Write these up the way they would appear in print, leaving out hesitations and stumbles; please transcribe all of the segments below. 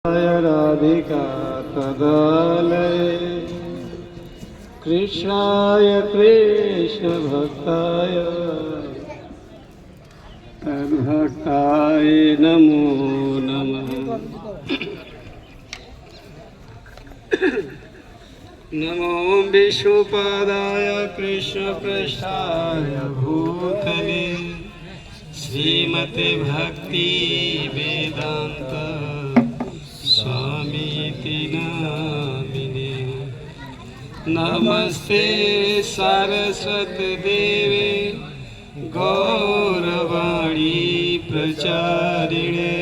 राधिका तदालये कृष्णाय कृष्णभक्ताय तद्भक्ताय नमो नमः। नमो विष्णुपादाय कृष्णपृष्ठाय भूतले श्रीमते भक्ति वेदांत स्वामीति नामिने। नमस्ते सरस्वती देवे गौरवाणी प्रचारिणे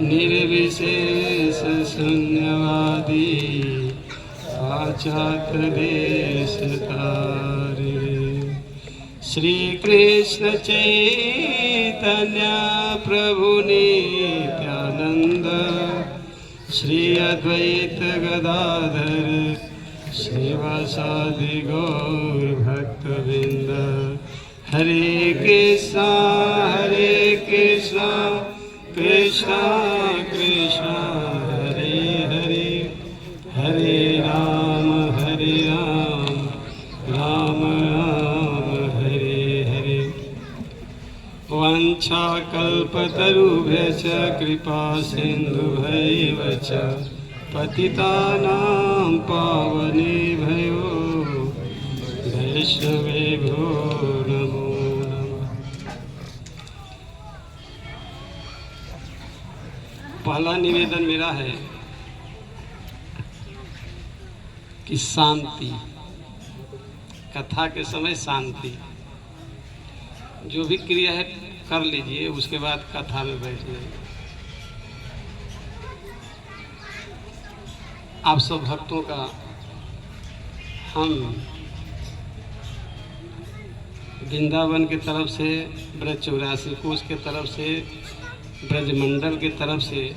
निर्विशेष शून्यवादी पाश्चात्य देशतारिणे। श्री कृष्ण चैतन्य प्रभु नित्यानंद श्री अद्वैत गदाधर श्रीवासादि गौर भक्तवृंद। हरे कृष्णा कृष्णा कृष्णा हरे हरे, हरे राम राम राम हरे हरे। वंशाकल्पतरुभ्यश्च कृपा सिन्धुभ्यैव च पतितानां पावनेभ्यो वैष्णवेभ्यो नमो नमः। पहला निवेदन मेरा है कि शांति, कथा के समय शांति, जो भी क्रिया है कर लीजिए, उसके बाद कथा में बैठ जाइए। आप सब भक्तों का हम वृंदावन की तरफ से, ब्रज 84 कोष के तरफ से, ब्रजमंडल की तरफ से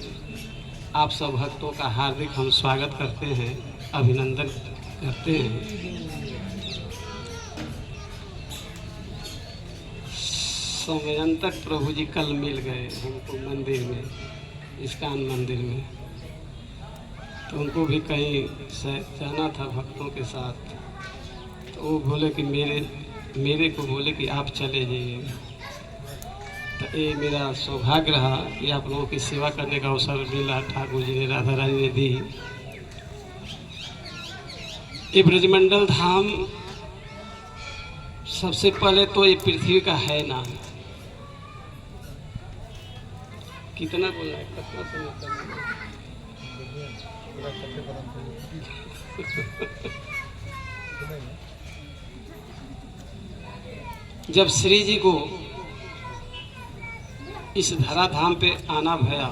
आप सब भक्तों का हार्दिक हम स्वागत करते हैं, अभिनंदन करते हैं। समयंतक प्रभु जी कल मिल गए हमको मंदिर में, इस्कान मंदिर में, तो उनको भी कहीं जाना था भक्तों के साथ, तो वो बोले कि मेरे को बोले कि आप चले जाइए। तो ये मेरा सौभाग्य रहा कि आप लोगों की सेवा करने का अवसर मिला, ठाकुर जी ने, राधा रानी ने दी। ये ब्रजमंडल धाम सबसे पहले तो ये पृथ्वी का है ना। कितना बोलना है, कितना समय जब श्री जी को इस धराधाम पे आना भया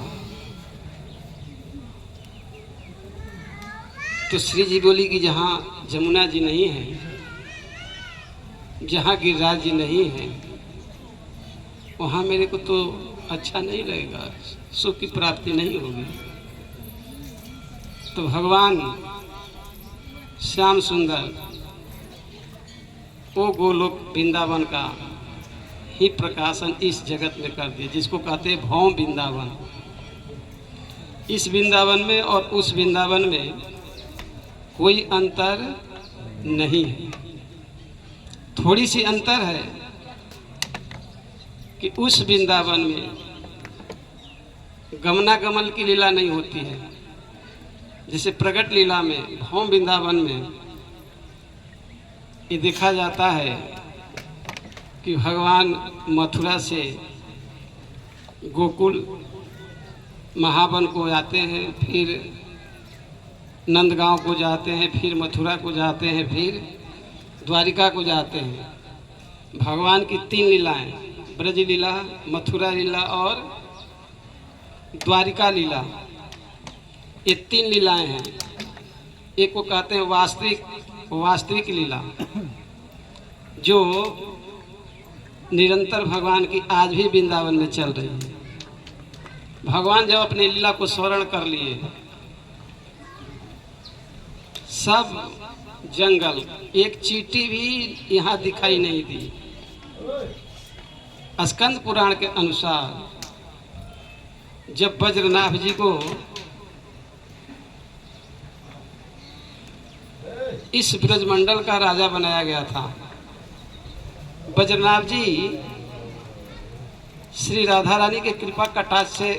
तो श्री जी बोली कि जहाँ जमुना जी नहीं है, जहाँ गिरिराज जी नहीं है, वहाँ मेरे को तो अच्छा नहीं लगेगा, सुख की प्राप्ति नहीं होगी। तो भगवान श्याम सुंदर वो गोलोक वृंदावन का ही प्रकाशन इस जगत में कर दिए, जिसको कहते हैं भौम वृंदावन। इस वृंदावन में और उस वृंदावन में कोई अंतर नहीं है। थोड़ी सी अंतर है कि उस वृंदावन में गमनागमन की लीला नहीं होती है, जैसे प्रगट लीला में भौम वृंदावन में ये देखा जाता है कि भगवान मथुरा से गोकुल महावन को जाते हैं, फिर नंदगांव को जाते हैं, फिर मथुरा को जाते हैं, फिर द्वारिका को जाते हैं। भगवान की 3 लीलाएं, ब्रज लीला, मथुरा लीला और द्वारिका लीला, ये 3 लीलाएं हैं। एक को कहते हैं वास्तविक लीला, जो निरंतर भगवान की आज भी वृंदावन में चल रही है। भगवान जब अपनी लीला को स्मरण कर लिए, सब जंगल, एक चींटी भी यहाँ दिखाई नहीं दी। स्कंद पुराण के अनुसार जब वज्रनाभ जी को इस ब्रजमंडल का राजा बनाया गया था। बद्रीनाथ जी श्री राधा रानी के कृपा कटाक्ष से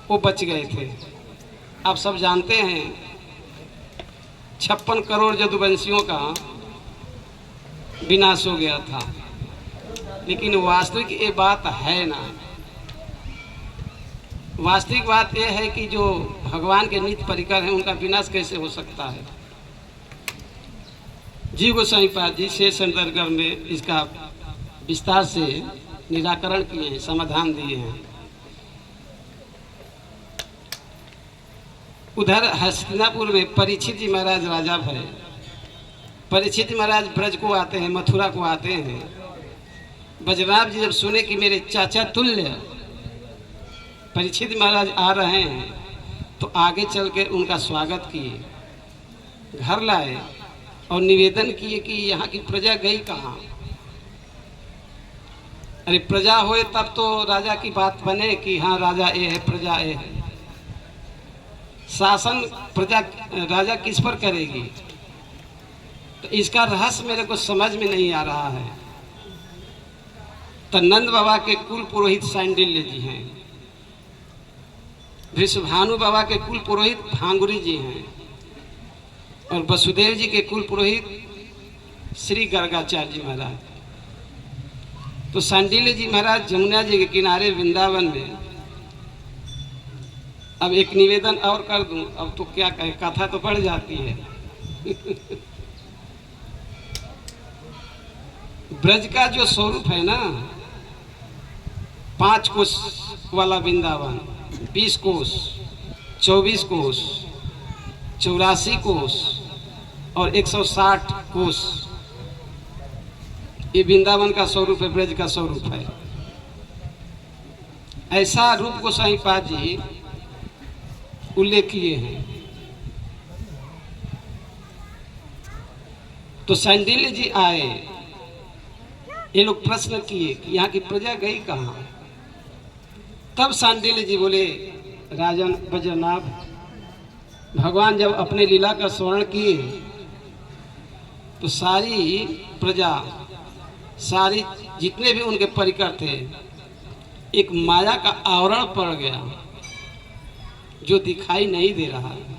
वो बच गए थे। आप सब जानते हैं 56 करोड़ जदुवंशियों का विनाश हो गया था, लेकिन वास्तविक ये बात है ना। वास्तविक बात यह है कि जो भगवान के नित्य परिकर हैं उनका विनाश कैसे हो सकता है। जीव गोस्वामी पाद जी शेष अंतर्गत में इसका विस्तार से निराकरण किए हैं, समाधान दिए हैं। उधर हस्तिनापुर में परीक्षित जी महाराज राजा भय। परीक्षित महाराज ब्रज को आते हैं, मथुरा को आते हैं। बद्रीनाथ जी जब सुने कि मेरे चाचा तुल्य परीक्षित महाराज आ रहे हैं, तो आगे चल के उनका स्वागत किए, घर लाए और निवेदन किए कि यहाँ की प्रजा गई कहाँ। अरे प्रजा होए तब तो राजा की बात बने कि हाँ राजा ये है, प्रजा ये है। शासन प्रजा राजा किस पर करेगी, तो इसका रहस्य मेरे को समझ में नहीं आ रहा है। तो नंद बाबा के कुल पुरोहित सांडिल्य जी हैं, वृषभानु बाबा के कुल पुरोहित भांगुरी जी हैं, और वसुदेव जी के कुल पुरोहित श्री गर्गाचार्य जी महाराज। तो सांडिल्य जी महाराज जमुना जी के किनारे वृंदावन में। अब एक निवेदन और कर दूं, अब तो क्या कहे, कथा तो बढ़ जाती है। ब्रज का जो स्वरूप है ना, 5 कोस वाला वृंदावन, 20 कोस, 24 कोस, 84 कोस और 160 कोस, ये वृंदावन का स्वरूप है, ब्रज का स्वरूप है। ऐसा रूप गोस्वामी पाद जी उल्लेख किए हैं। तो सांडिल्य जी आए, ये लोग प्रश्न किए कि यहाँ की प्रजा गई कहाँ। तब सांडिल्य जी बोले, राजन बद्रीनाथ, भगवान जब अपने लीला का स्मरण किए तो सारी प्रजा, सारी जितने भी उनके परिकर थे, एक माया का आवरण पड़ गया जो दिखाई नहीं दे रहा है।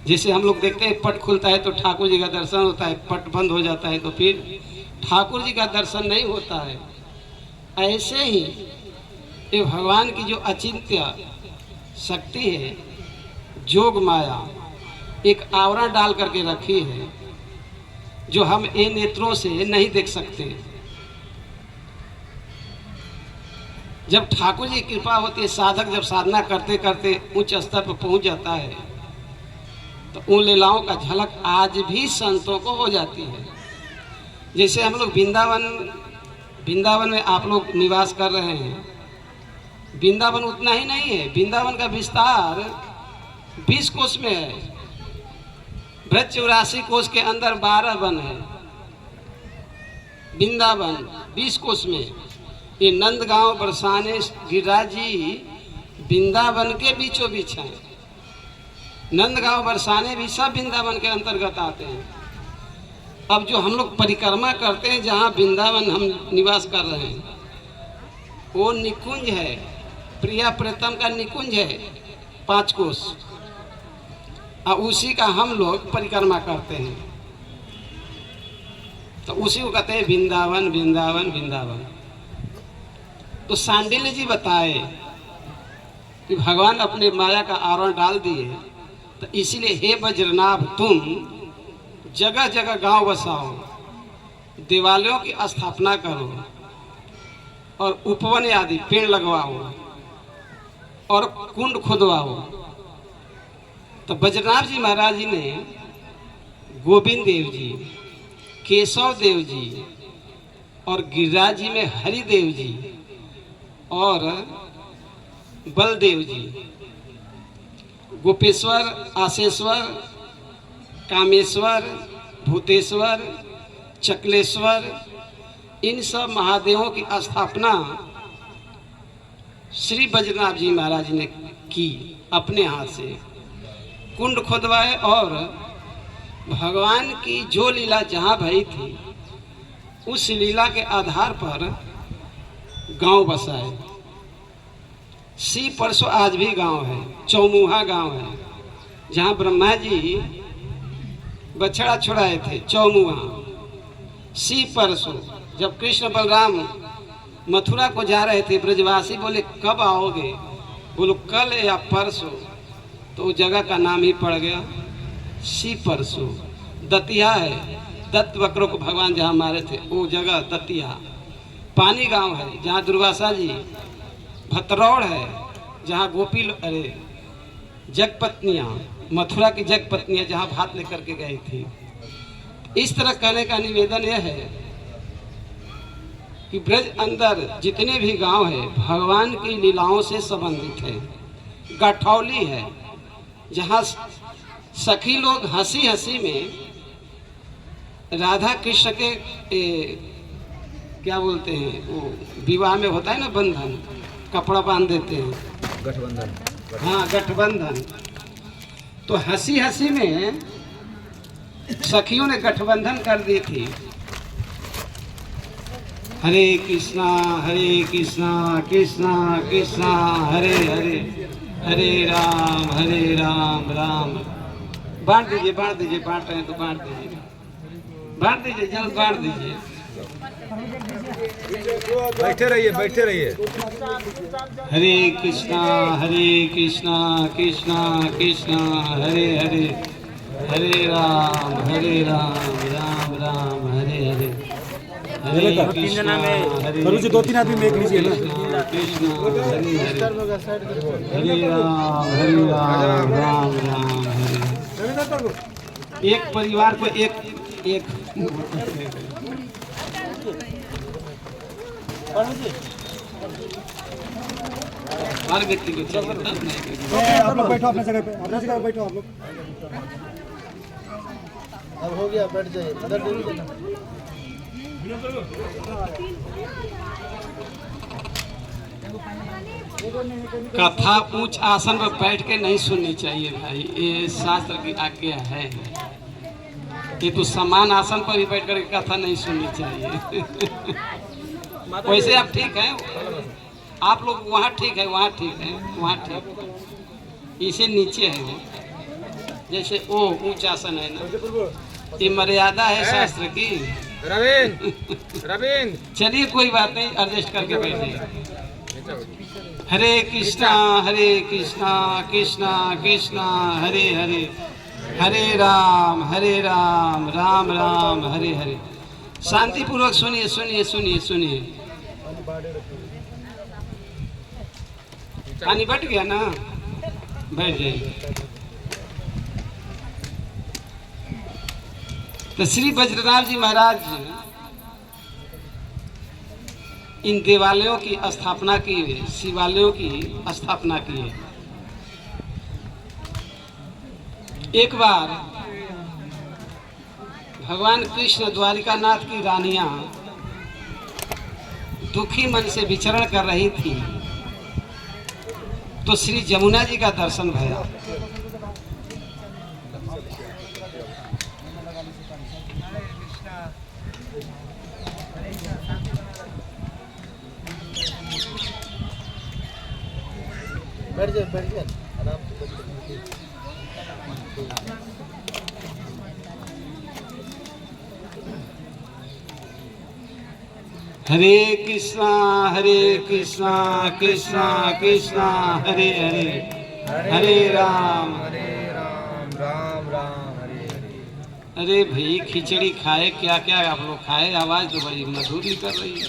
जैसे हम लोग देखते हैं पट खुलता है तो ठाकुर जी का दर्शन होता है, पट बंद हो जाता है तो फिर ठाकुर जी का दर्शन नहीं होता है। ऐसे ही ये भगवान की जो अचिंत्य शक्ति है, जोग माया, एक आवरण डाल करके रखी है जो हम इन नेत्रों से नहीं देख सकते। जब ठाकुर जी की कृपा होती है, साधक जब साधना करते करते उच्च स्तर पर पहुंच जाता है, तो उन लीलाओं का झलक आज भी संतों को हो जाती है। जैसे हम लोग वृंदावन में आप लोग निवास कर रहे हैं। वृंदावन उतना ही नहीं है, वृंदावन का विस्तार 20 कोस में है। ब्रज 84 कोस के अंदर 12 वन है। वृंदावन 20 कोस में। ये नंदगांव, बरसाने, गिरिराज जी वृंदावन के बीचों बीच हैं। नंदगांव, बरसाने भी सब वृंदावन के अंतर्गत आते हैं। अब जो हम लोग परिक्रमा करते हैं, जहाँ वृंदावन हम निवास कर रहे हैं, वो निकुंज है, प्रिया प्रीतम का निकुंज है 5 कोस, और उसी का हम लोग परिक्रमा करते हैं। तो उसी को कहते हैं वृंदावन, वृंदावन, वृंदावन। तो सांडिल्य जी बताए कि भगवान अपने माया का आवरण डाल दिए, तो इसीलिए हे बद्रीनाथ, तुम जगह जगह गांव बसाओ, देवालयों की स्थापना करो और उपवन आदि पेड़ लगवाओ और कुंड खुदवाओ। तो बद्रीनाथ जी महाराज जी ने गोविंद देव जी, केशव देव जी और गिरिराज जी में हरिदेव जी और बलदेव जी, गोपेश्वर, आशेश्वर, कामेश्वर, भूतेश्वर, चकलेश्वर, इन सब महादेवों की स्थापना श्री बद्रीनाथ जी महाराज ने की अपने हाथ से। कुंड खुदवाए और भगवान की जो लीला जहाँ भई थी उस लीला के आधार पर गांव बसा है। सी परसों आज भी गांव है, चौमुहा गांव है, जहाँ ब्रह्मा जी बछड़ा छुड़ाए थे। चौमुहा सी परसों जब कृष्ण बलराम मथुरा को जा रहे थे, ब्रजवासी बोले कब आओगे? बोलो कल या परसों। तो उस जगह का नाम ही पड़ गया सी परसों। दतिया है, दत्त वक्रों को भगवान जहाँ मारे थे वो जगह दतिया। पानी गांव है जहाँ दुर्वासा जी। भतरौड़ है जहाँ गोपी अरे जगपत्नियाँ, मथुरा की जगपत्नियाँ जहाँ भात लेकर के गई थी। इस तरह कहने का निवेदन यह है कि ब्रज अंदर जितने भी गांव है भगवान की लीलाओं से संबंधित है। गठौली है जहाँ सखी लोग हंसी हंसी में राधा कृष्ण के क्या बोलते हैं वो विवाह में होता है ना बंधन, कपड़ा बांध देते हैं, गठबंधन। हाँ गठबंधन। तो हंसी हंसी में सखियों ने गठबंधन कर दी थी। हरे कृष्णा कृष्णा कृष्णा हरे हरे, हरे राम राम। बांट दीजिए बांट दीजिए, बांट रहे हैं तो बांट दीजिए, बांट दीजिए, जल्द बांट दीजिए। बैठे रहिए बैठे रहिए। हरे कृष्णा कृष्णा कृष्णा हरे हरे, हरे राम राम राम हरे हरे, हरे कृष्णा करू जी 2-3 आदमी में एक लीजिए ना। कृष्णा हरे हरे, हरे राम राम राम हरे। एक परिवार को एक एक हर व्यक्ति को चाहिए तब नहीं। आप लोग बैठो अपने जगह पे, अपने जगह पे बैठो आप लोग। अब हो गया, बैठ जाइए उधर देखिए ना। कथा ऊंच आसन पर बैठ के नहीं सुननी चाहिए भाई, ये शास्त्र की आज्ञा है। ये तो समान आसन पर ही बैठ कर कथा नहीं सुननी चाहिए। वैसे आप ठीक है, आप लोग वहाँ ठीक है, वहाँ ठीक है, वहाँ ठीक, इसे नीचे है वो। जैसे वो ऊंच आसन है ना, ये मर्यादा है शास्त्र की। रवीन चलिए कोई बात नहीं, एडजस्ट करके बैठिए। हरे कृष्णा कृष्णा कृष्णा हरे हरे, हरे राम राम राम हरे हरे। शांति पूर्वक सुनिए सुनिए सुनिए सुनिए। पानी बट गया ना, बैठ जाइए। तो श्री वज्रनाथ जी महाराज इन देवालयों की स्थापना की, शिवालयों की स्थापना की है। एक बार भगवान कृष्ण द्वारिकानाथ की रानियां दुखी मन से विचरण कर रही थी, तो श्री जमुना जी का दर्शन भया। बैठ जाइए आराम से। हरे कृष्णा कृष्णा कृष्णा हरे हरे, हरे राम राम राम हरे हरे। अरे भाई खिचड़ी खाए, क्या क्या आप लोग खाए? आवाज तो बड़ी मधुर निकल रही है।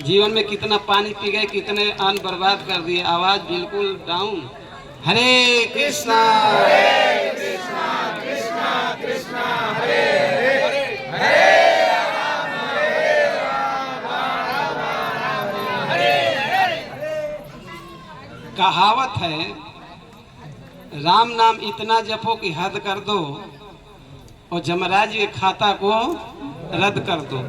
जीवन में कितना पानी पी गए, कितने अन्न बर्बाद कर दिए, आवाज बिल्कुल डाउन। हरे कृष्णा कृष्णा कृष्णा हरे हरे, हरे कहावत है, राम नाम इतना जपो कि हद कर दो और जमराज के खाता को रद्द कर दो।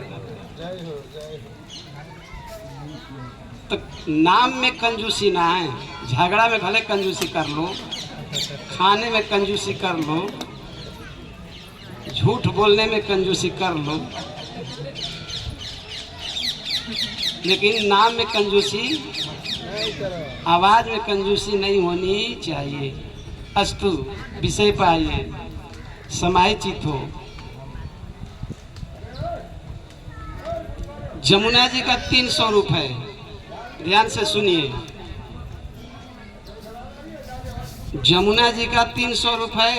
तो नाम में कंजूसी ना है, झगड़ा में भले कंजूसी कर लो, खाने में कंजूसी कर लो, झूठ बोलने में कंजूसी कर लो, लेकिन नाम में कंजूसी, नहीं करो। आवाज में कंजूसी नहीं होनी चाहिए। अस्तु, विषय पर आइए, समाय चित हो। जमुना जी का 3 स्वरूप है, ध्यान से सुनिए। जमुना जी का 3 स्वरूप है।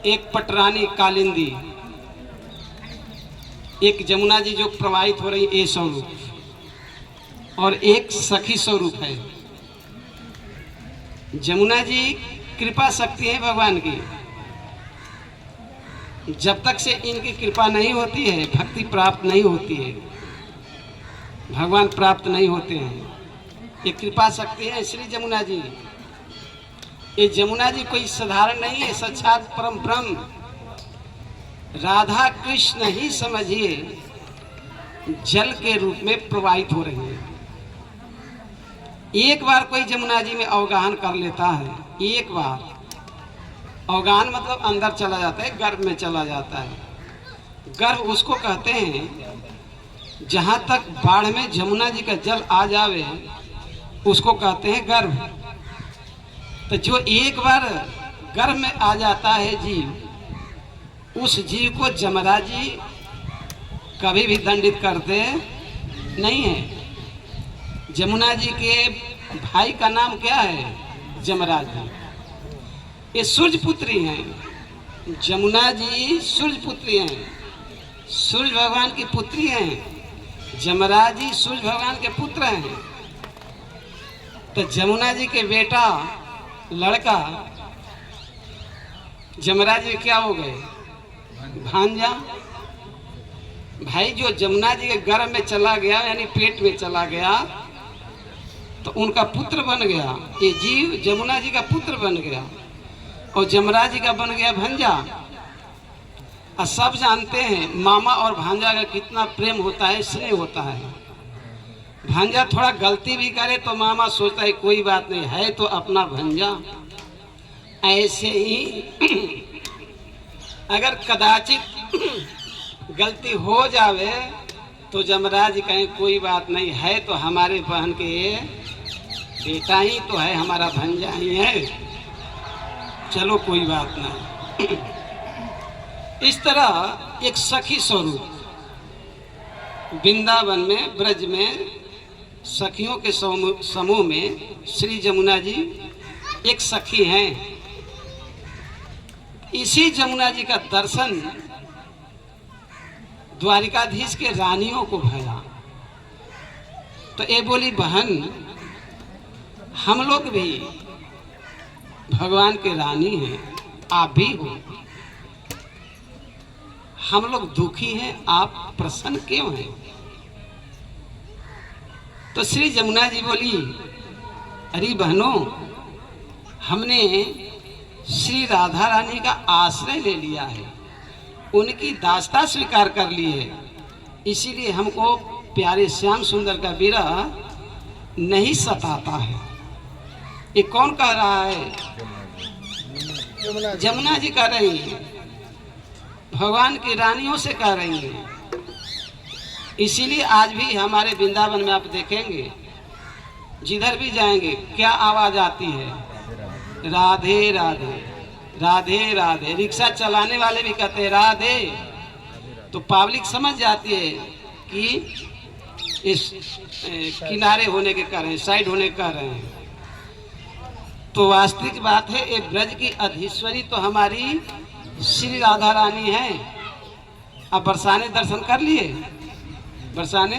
एक पटरानी कालिंदी, एक जमुना जी जो प्रवाहित हो रही ये स्वरूप, और एक सखी स्वरूप है। जमुना जी कृपा शक्ति है भगवान की। जब तक से इनकी कृपा नहीं होती है, भक्ति प्राप्त नहीं होती है, भगवान प्राप्त नहीं होते हैं। ये कृपा शक्ति है श्री जमुना जी। ये जमुना जी कोई साधारण नहीं है, साक्षात परम ब्रह्म राधा कृष्ण ही समझिए, जल के रूप में प्रवाहित हो रही है। एक बार कोई जमुना जी में अवगाहन कर लेता है, एक बार अवगाहन मतलब अंदर चला जाता है, गर्भ में चला जाता है। गर्भ उसको कहते हैं जहाँ तक बाढ़ में जमुना जी का जल आ जावे उसको कहते हैं गर्भ। तो जो एक बार गर्भ में आ जाता है जीव, उस जीव को जमराज जी कभी भी दंडित करते नहीं है। जमुना जी के भाई का नाम क्या है? जमराज जी। ये सूर्य पुत्री हैं। जमुना जी सूर्य पुत्री हैं, सूर्य भगवान की पुत्री हैं। जमराज जी सूर्य भगवान के पुत्र हैं। तो जमुना जी के बेटा लड़का जमराज जी क्या हो गए? भांजा। भाई जो जमुना जी के गर्भ में चला गया, यानी पेट में चला गया, तो उनका पुत्र बन गया। ये जीव जमुना जी का पुत्र बन गया और जमराज जी का बन गया भांजा। और सब जानते हैं मामा और भांजा का कितना प्रेम होता है, स्नेह होता है। भांजा थोड़ा गलती भी करे तो मामा सोचता है कोई बात नहीं, है तो अपना भांजा। ऐसे ही अगर कदाचित गलती हो जावे तो जमराज जी कहें कोई बात नहीं, है तो हमारे बहन के ये बेटा ही तो है, हमारा भांजा ही है, चलो कोई बात नहीं। इस तरह एक सखी स्वरूप वृंदावन में, ब्रज में सखियों के समूह में श्री जमुना जी एक सखी हैं। इसी जमुना जी का दर्शन द्वारिकाधीश के रानियों को भया। तो ये बोली, बहन हम लोग भी भगवान के रानी हैं, आप भी हो। हम लोग दुखी हैं, आप प्रसन्न क्यों हैं? तो श्री जमुना जी बोली, अरे बहनों, हमने श्री राधा रानी का आश्रय ले लिया है, उनकी दास्ता स्वीकार कर ली है, इसीलिए हमको प्यारे श्याम सुंदर का विरह नहीं सताता है। ये कौन कह रहा है? जमुना जी कह रही हैं, भगवान की रानियों से कह रही हैं। इसीलिए आज भी हमारे वृंदावन में आप देखेंगे, जिधर भी जाएंगे क्या आवाज आती है? राधे राधे, राधे राधे। रिक्शा चलाने वाले भी कहते हैं राधे। तो पब्लिक समझ जाती है कि इस किनारे होने के कह रहे हैं, साइड होने के कह रहे हैं। तो वास्तविक बात है, ये ब्रज की अधीश्वरी तो हमारी श्री राधा रानी है। अब बरसाने दर्शन कर लिए? बरसाने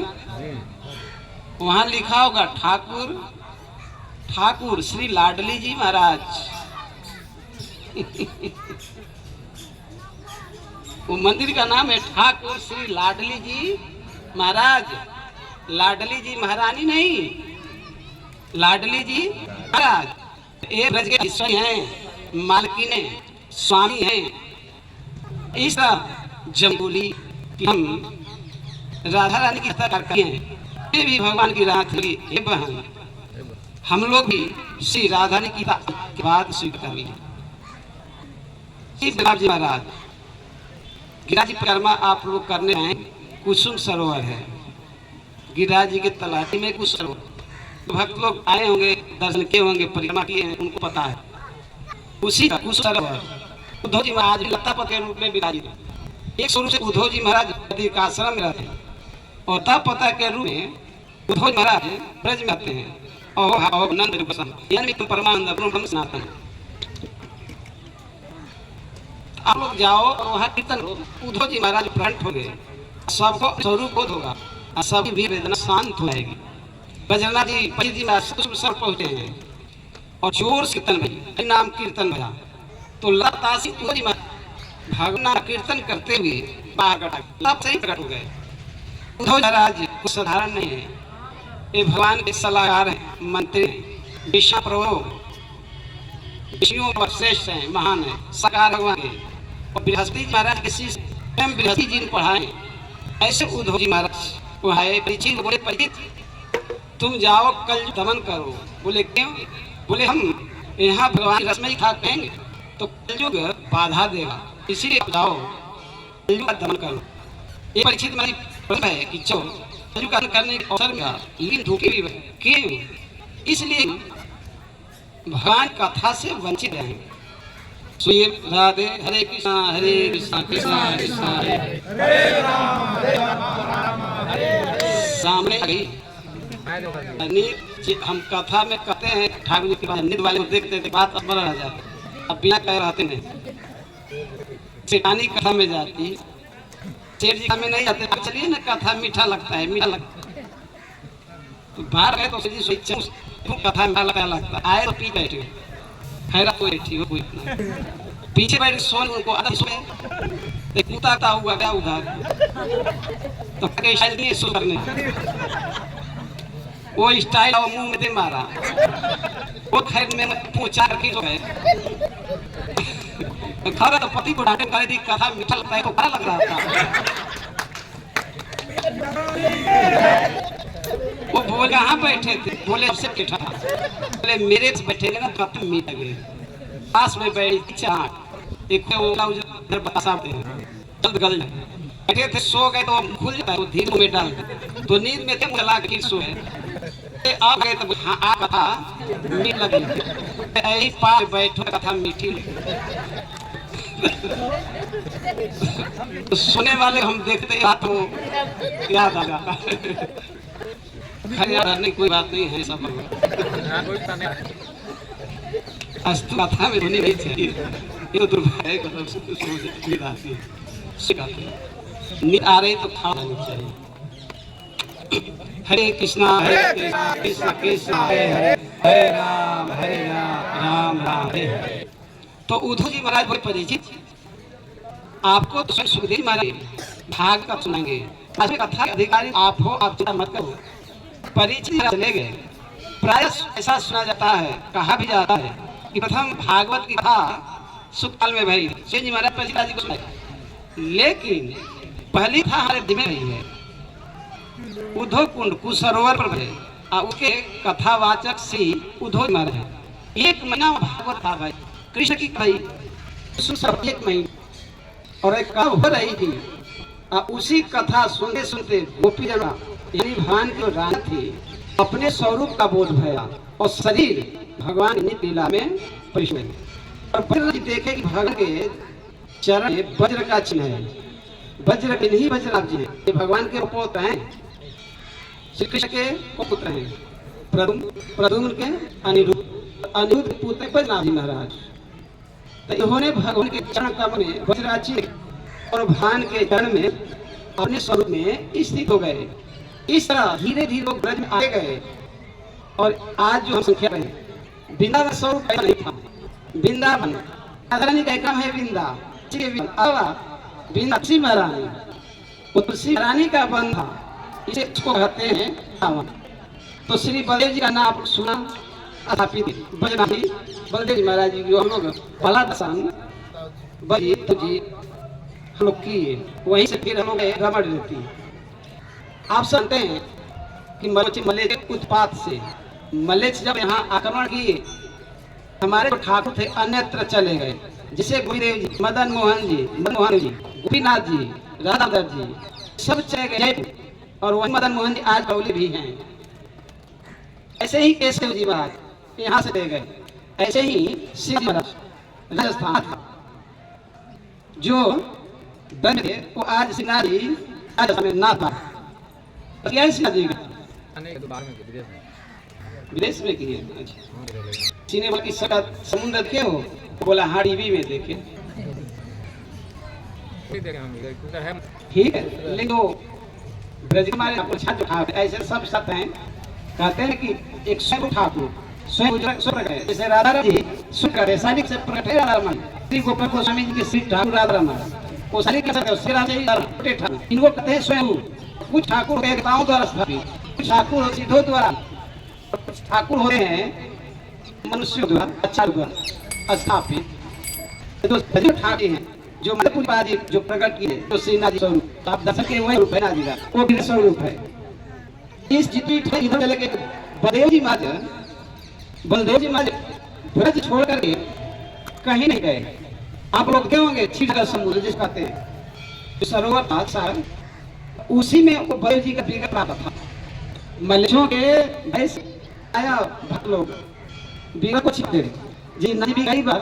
वहां लिखा होगा ठाकुर ठाकुर श्री लाडली जी महाराज। वो मंदिर का नाम है ठाकुर श्री लाडली जी महाराज। लाडली जी महारानी नहीं, लाडली जी महाराज। ये ब्रज के ईश्वर हैं, मालकिन स्वामी हैं। इस जम्बूली कि हम राधा रानी की हत्या करते हैं, ये भी भगवान की राह थी। बहन हम लोग भी श्री राधा रानी की बात स्वीकार कर ली। श्री गुलाब जी महाराज गिरिराज जी परिक्रमा आप लोग करने आए। कुसुम सरोवर है गिरिराज जी के तलाटी में, कुछ सरोवर भक्त लोग आए होंगे, दर्शन किए होंगे, परिक्रमा किए हैं, उनको पता है। उसी का कुसुम सरोवर उद्धव जी महाराज लतापत के रूप में विराजित। एक स्वरूप से उद्धव जी महाराज एक आश्रम में रहते हैं और लतापता के रूप में उद्धव जी महाराज ब्रज में आते हैं। और नंद रूपसम यानी तुम परमानंद ब्रह्म सनातन। आप लोग जाओ और वहाँ कीर्तन हो। उद्धव जी महाराज प्रकट हो गए, सबको स्वरूप बोध होगा और सबकी भी वेदना शांत हो जाएगी। बजरनाथ जी पंडित जी सब पहुँचे हैं और जोर से कीर्तन भई, नाम कीर्तन भया तो लतासी उद्धव जी महाराज भगवान कीर्तन करते हुए बाहर तब से ही प्रकट हो गए। उद्धव महाराज कुछ साधारण नहीं है, ये भगवान के सलाहकार हैं, मंत्री हैं, विष्णु प्रभु विष्णु पर श्रेष्ठ हैं, महान है, साकार भगवान के। और बृहस्पति जी महाराज के शिष्य स्वयं बृहस्पति जी ने पढ़ाए। ऐसे उद्धव जी महाराज पढ़ाए। परीक्षित बोले परीक्षित तुम जाओ कल दमन करो। बोले क्यों? बोले हम यहाँ भगवान रसमई खा कहेंगे तो कलयुग बाधा देगा, इसीलिए जाओ कलयुग का दमन करो। ये परीक्षित महाराज प्रश्न है कि जो कलयुग का करने के अवसर में लेकिन धोखे भी क्यों? इसलिए भगवान कथा से वंचित हैं। सुनिए राधे हरे कृष्णा कृष्णा कृष्णा हरे राम सामने आ गई। हम कथा में कहते हैं ठाकुर जी के बाद निध वाले को देखते थे, बात अब बड़ा रह जाती। अब बिना कह रहते नहीं, सेठानी कथा में जाती, सेठ जी में नहीं जाते। चलिए ना कथा मीठा लगता है, मीठा लगता है तो बाहर गए तो सेठ जी कथा मीठा लगता आए तो पी बैठे हैरा कोई ठीक हो, कोई पीछे बैठ सोन उनको आधा सोए कूता हुआ क्या उधर तो शायद नहीं सो करने वो स्टाइल और मुंह में दे मारा वो खैर में पूछा करके जो है खरा तो पति को डांटे करे दी कथा मीठा लगता है तो खरा लग रहा था। वो बोले कहाँ बैठे थे? बोले सबसे बैठा था। बोले मेरे से बैठेंगे ना तो तुम मीठा गए पास में बैठी चाट एक उधर बता जल्द गल बैठे थे। सो गए तो खुल जाता है वो धीरे में डाल तो नींद में थे चला के सोए आ गए तो हाँ आ कथा मीठ लगी यही पास बैठो कथा मीठी तो सुने वाले हम देखते हैं तो याद आ जाता है। नहीं कोई बात नहीं है, सब अस्तु कथा में होनी नहीं चाहिए। ये दुर्भाग्य नींद आ रही तो खा लेनी चाहिए। हरे कृष्णा कृष्णा कृष्णा हरे हरे हरे राम राम राम हरे हरे। तो उद्धव जी महाराज बड़े परिचित आपको तो सुखदेव महाराज भाग का सुनाएंगे। कथा अधिकारी आप हो, आप चिंता मत करो। परिचित चले गए। प्राय ऐसा सुना जाता है, कहा भी जाता है कि प्रथम भागवत की कथा सुखकाल में भाई जी महाराज परिचित जी को सुनाई, लेकिन पहली था हमारे दिव्य रही है उद्धव कुंड कुसरोवर पर है और उसके कथावाचक श्री उद्धव महाराज है। एक महीना भागवत था भाई, कृष्ण की कही एक महीना और एक कथा हो रही थी और उसी कथा सुनते सुनते गोपी जना यानी भगवान की रानी थी अपने स्वरूप का बोध भया और शरीर भगवान की लीला में परिष्कृत और वज्र देखे कि भगवान के चरण में वज्र का चिन्ह है। वज्र के नहीं वज्रनाथ जी हैं, ये भगवान के पुत्र हैं, श्री कृष्ण के पुत्र हैं, प्रद्युम्न के अनिरुद्ध पुत्र वज्रनाथ जी महाराज। तो इन्होंने भगवान के चरण कमल में वज्राची और भगवान के चरण में अपने स्वरूप में स्थित हो गए। इस तरह धीरे धीरे लोग ब्रज में आए गए और आज जो हम संख्या रहे वृंदावन स्वरूप नहीं था। वृंदावन रानी का क्रम है वृंदा तुलसी महारानी वो तुलसी महारानी का बंध था, इसे इसको कहते हैं वृंदावन। तो श्री बलदेव जी का नाम सुना स्थापित बजनाथी बलदेव जी महाराज जी हम लोग भला दसान बजी तुझी हम लोग किए, वहीं से फिर हम लोग रमण रहती। आप जानते हैं कि मले के उत्पात से मलेच्छ जब यहाँ आक्रमण किए, हमारे जो ठाकुर थे अन्यत्र चले गए, जैसे गुरुदेव जी, मदन मोहन जी, गोपीनाथ जी, राधाधर जी सब चले गए जयपुर, और वही मदन मोहन जी आज बरौली भी हैं। ऐसे ही केशव जी महाराज यहाँ से ले गए, ऐसे ही शिव जी महाराज राजस्थान था जो बन गए, वो आज सिन्हा जी राजस्थान में ना था। सिन्हा जी विदेश में किए चीने बोल की समुद्र देखे हो, बोला हाँ टीवी में देखे, ठीक है। लेकिन वो ब्रज हमारे ठाकुर ऐसे सब सत हैं, कहते हैं कि एक स्वयं ठाकुर स्वयं स्वर्ग है, जैसे राधा राम जी स्वर्ग है, सानिक से प्रकट है राधा रमन, श्री गोपाल गोस्वामी जी के श्री ठाकुर राधा रमन, वो सानिक के साथ श्री राम जी ठाकुर, इनको कहते हैं स्वयं। कुछ ठाकुर देवताओं द्वारा स्थापित, कुछ ठाकुर सिद्धों द्वारा, ठाकुर होते हैं मनुष्यों द्वारा अच्छा द्वारा स्थापित। तो ठाकुर हैं जो जी जो प्रकट किए, जो श्रीनाथ जी स्वरूप आप दर्शन के वही रूप है ना जी का, वो भी स्वरूप है। इस जितनी इधर चले गए बलदेव जी महाराज ब्रज छोड़ करके कहीं नहीं गए। आप लोग गए होंगे छीटगढ़ समुद्र जिस कहते हैं सरोवर था सर, उसी में वो बलदेव जी का विग्रह प्राप्त था। मलेच्छों के भैंस आया भक्त लोग विग्रह को छिपते जी नदी भी कई बार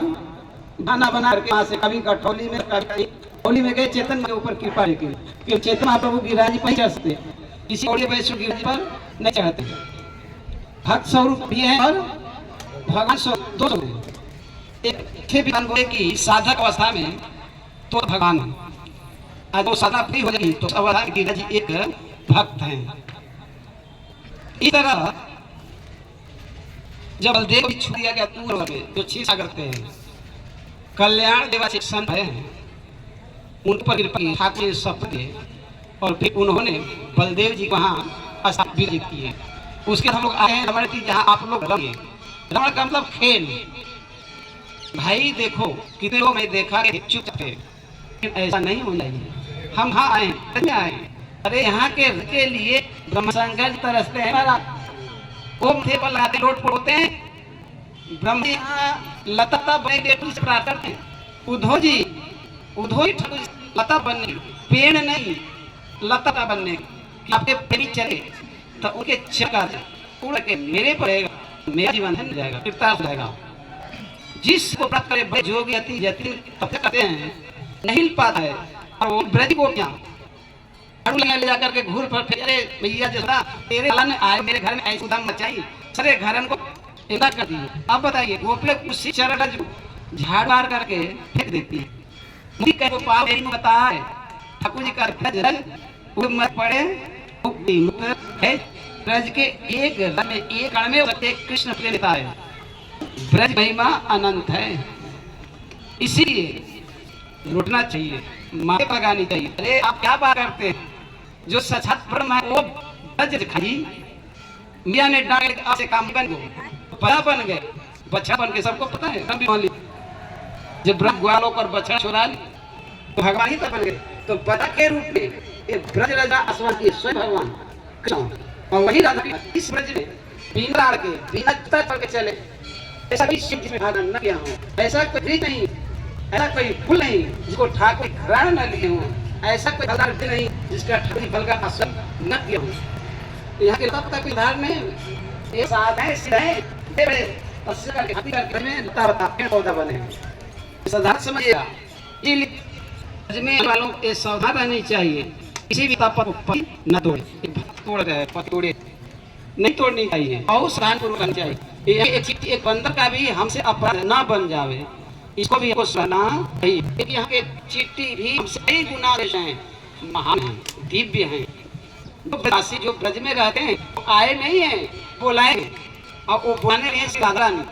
खाना बना करके वहां से कभी कठौली में कभी होली में गए, चेतन के ऊपर कृपा कि चेतन महाप्रभु गिरिराज पर चढ़ते, किसी और वैश्व गिरिराज पर नहीं चढ़ते। भक्त स्वरूप भी है और भगवान स्वरूप दो स्वरूप। एक की साधक अवस्था में तो भगवान है, आज वो साधना पूरी हो जाएगी तो अवस्था गिरिराज जी एक भक्त हैं। इस तरह जब बलदेव जी छू दिया गया पूर्व में जो क्षीर सागर पे है, कल्याण देवासी संत है, उन पर कृपा की ठाकुर सपने, और फिर उन्होंने बलदेव जी को वहाँ स्थापित किए। उसके हम लोग आए हैं रमण की, जहाँ आप लोग रमे। रमण का मतलब खेल। भाई देखो कितने लोग मैं देखा चुप थे, ऐसा नहीं होना चाहिए। हम हाँ आए, अरे यहाँ के लिए ब्रह्मशंकर तरसते हैं महाराज, वो थे पर लगाते लोट पोड़ते हैं। ब्रह्म यहाँ लता बने से प्राप्त करते हैं। उद्धव जी ठाकुर लता बनने, पेड़ नहीं लता बनने कि आपके प्रेमी चले तो उनके चक्कर उड़ के मेरे पड़ेगा, मेरा जीवन धन जाएगा, तृप्ता हो जाएगा। जिसको प्राप्त करे बड़े जोगी अति जटिल तपस्या करते हैं, नहीं पाता है। और वो ब्रज को क्या ले जाकर के घूर पर फिर, अरे भैया जैसा तेरे ने आए मेरे घर में ऐसी उधम मचाई, सारे घर को इधर कर दिए। अब बताइए गोपले उसी चरण झाड़ मार करके फेंक देती है। मुझे कह पाप में बताया है ठाकुर जी का वो मत पड़े है। ब्रज के एक कण में कृष्ण प्रेमिता है, ब्रज महिमा अनंत है, इसीलिए लुटना चाहिए, मारे लगानी चाहिए। अरे आप क्या बात करते हैं, जो सचत ब्रह्म है वो ब्रज खाई मियाँ ने डांगे आपसे काम बन गए, बड़ा बन गए, बच्चा बन के सबको पता है। कभी मान ली जब ब्रह्म ग्वालों पर बच्चा चुरा ली तो भगवान ही बन गए। तो बड़ा के रूप में ब्रज राजा असवंती स्वयं भगवान कृष्ण, और वही राधा इस ब्रज में बिना के बिना चढ़ के चले। ऐसा भी शिव जिसमें भाग न किया हो, ऐसा कोई नहीं, ऐसा कोई फूल नहीं जिसको ठाकुर ग्रहण न लिए हो, ऐसा कोई फलदार भी नहीं जिसका ठाकुर फल का आसन न किया हो। यहाँ के तब तक उदाहरण में ये साथ है पौधा बने साधारण समझिएगा। वालों को सावधान रहनी चाहिए, किसी भी तप न तोड़े, तोड़ रहे तोड़े नहीं तोड़नी चाहिए और सावधान पूर्वक करनी चाहिए। एक बंदर का भी हमसे अपराध ना बन जावे, इसको भी हमको सुनना चाहिए। यहाँ के चिट्ठी भी हमसे गुना हैं, महान हैं, दिव्य हैं। जो ब्रज में रहते हैं वो आए नहीं है, बुलाए और वो बुलाने नहीं साधारण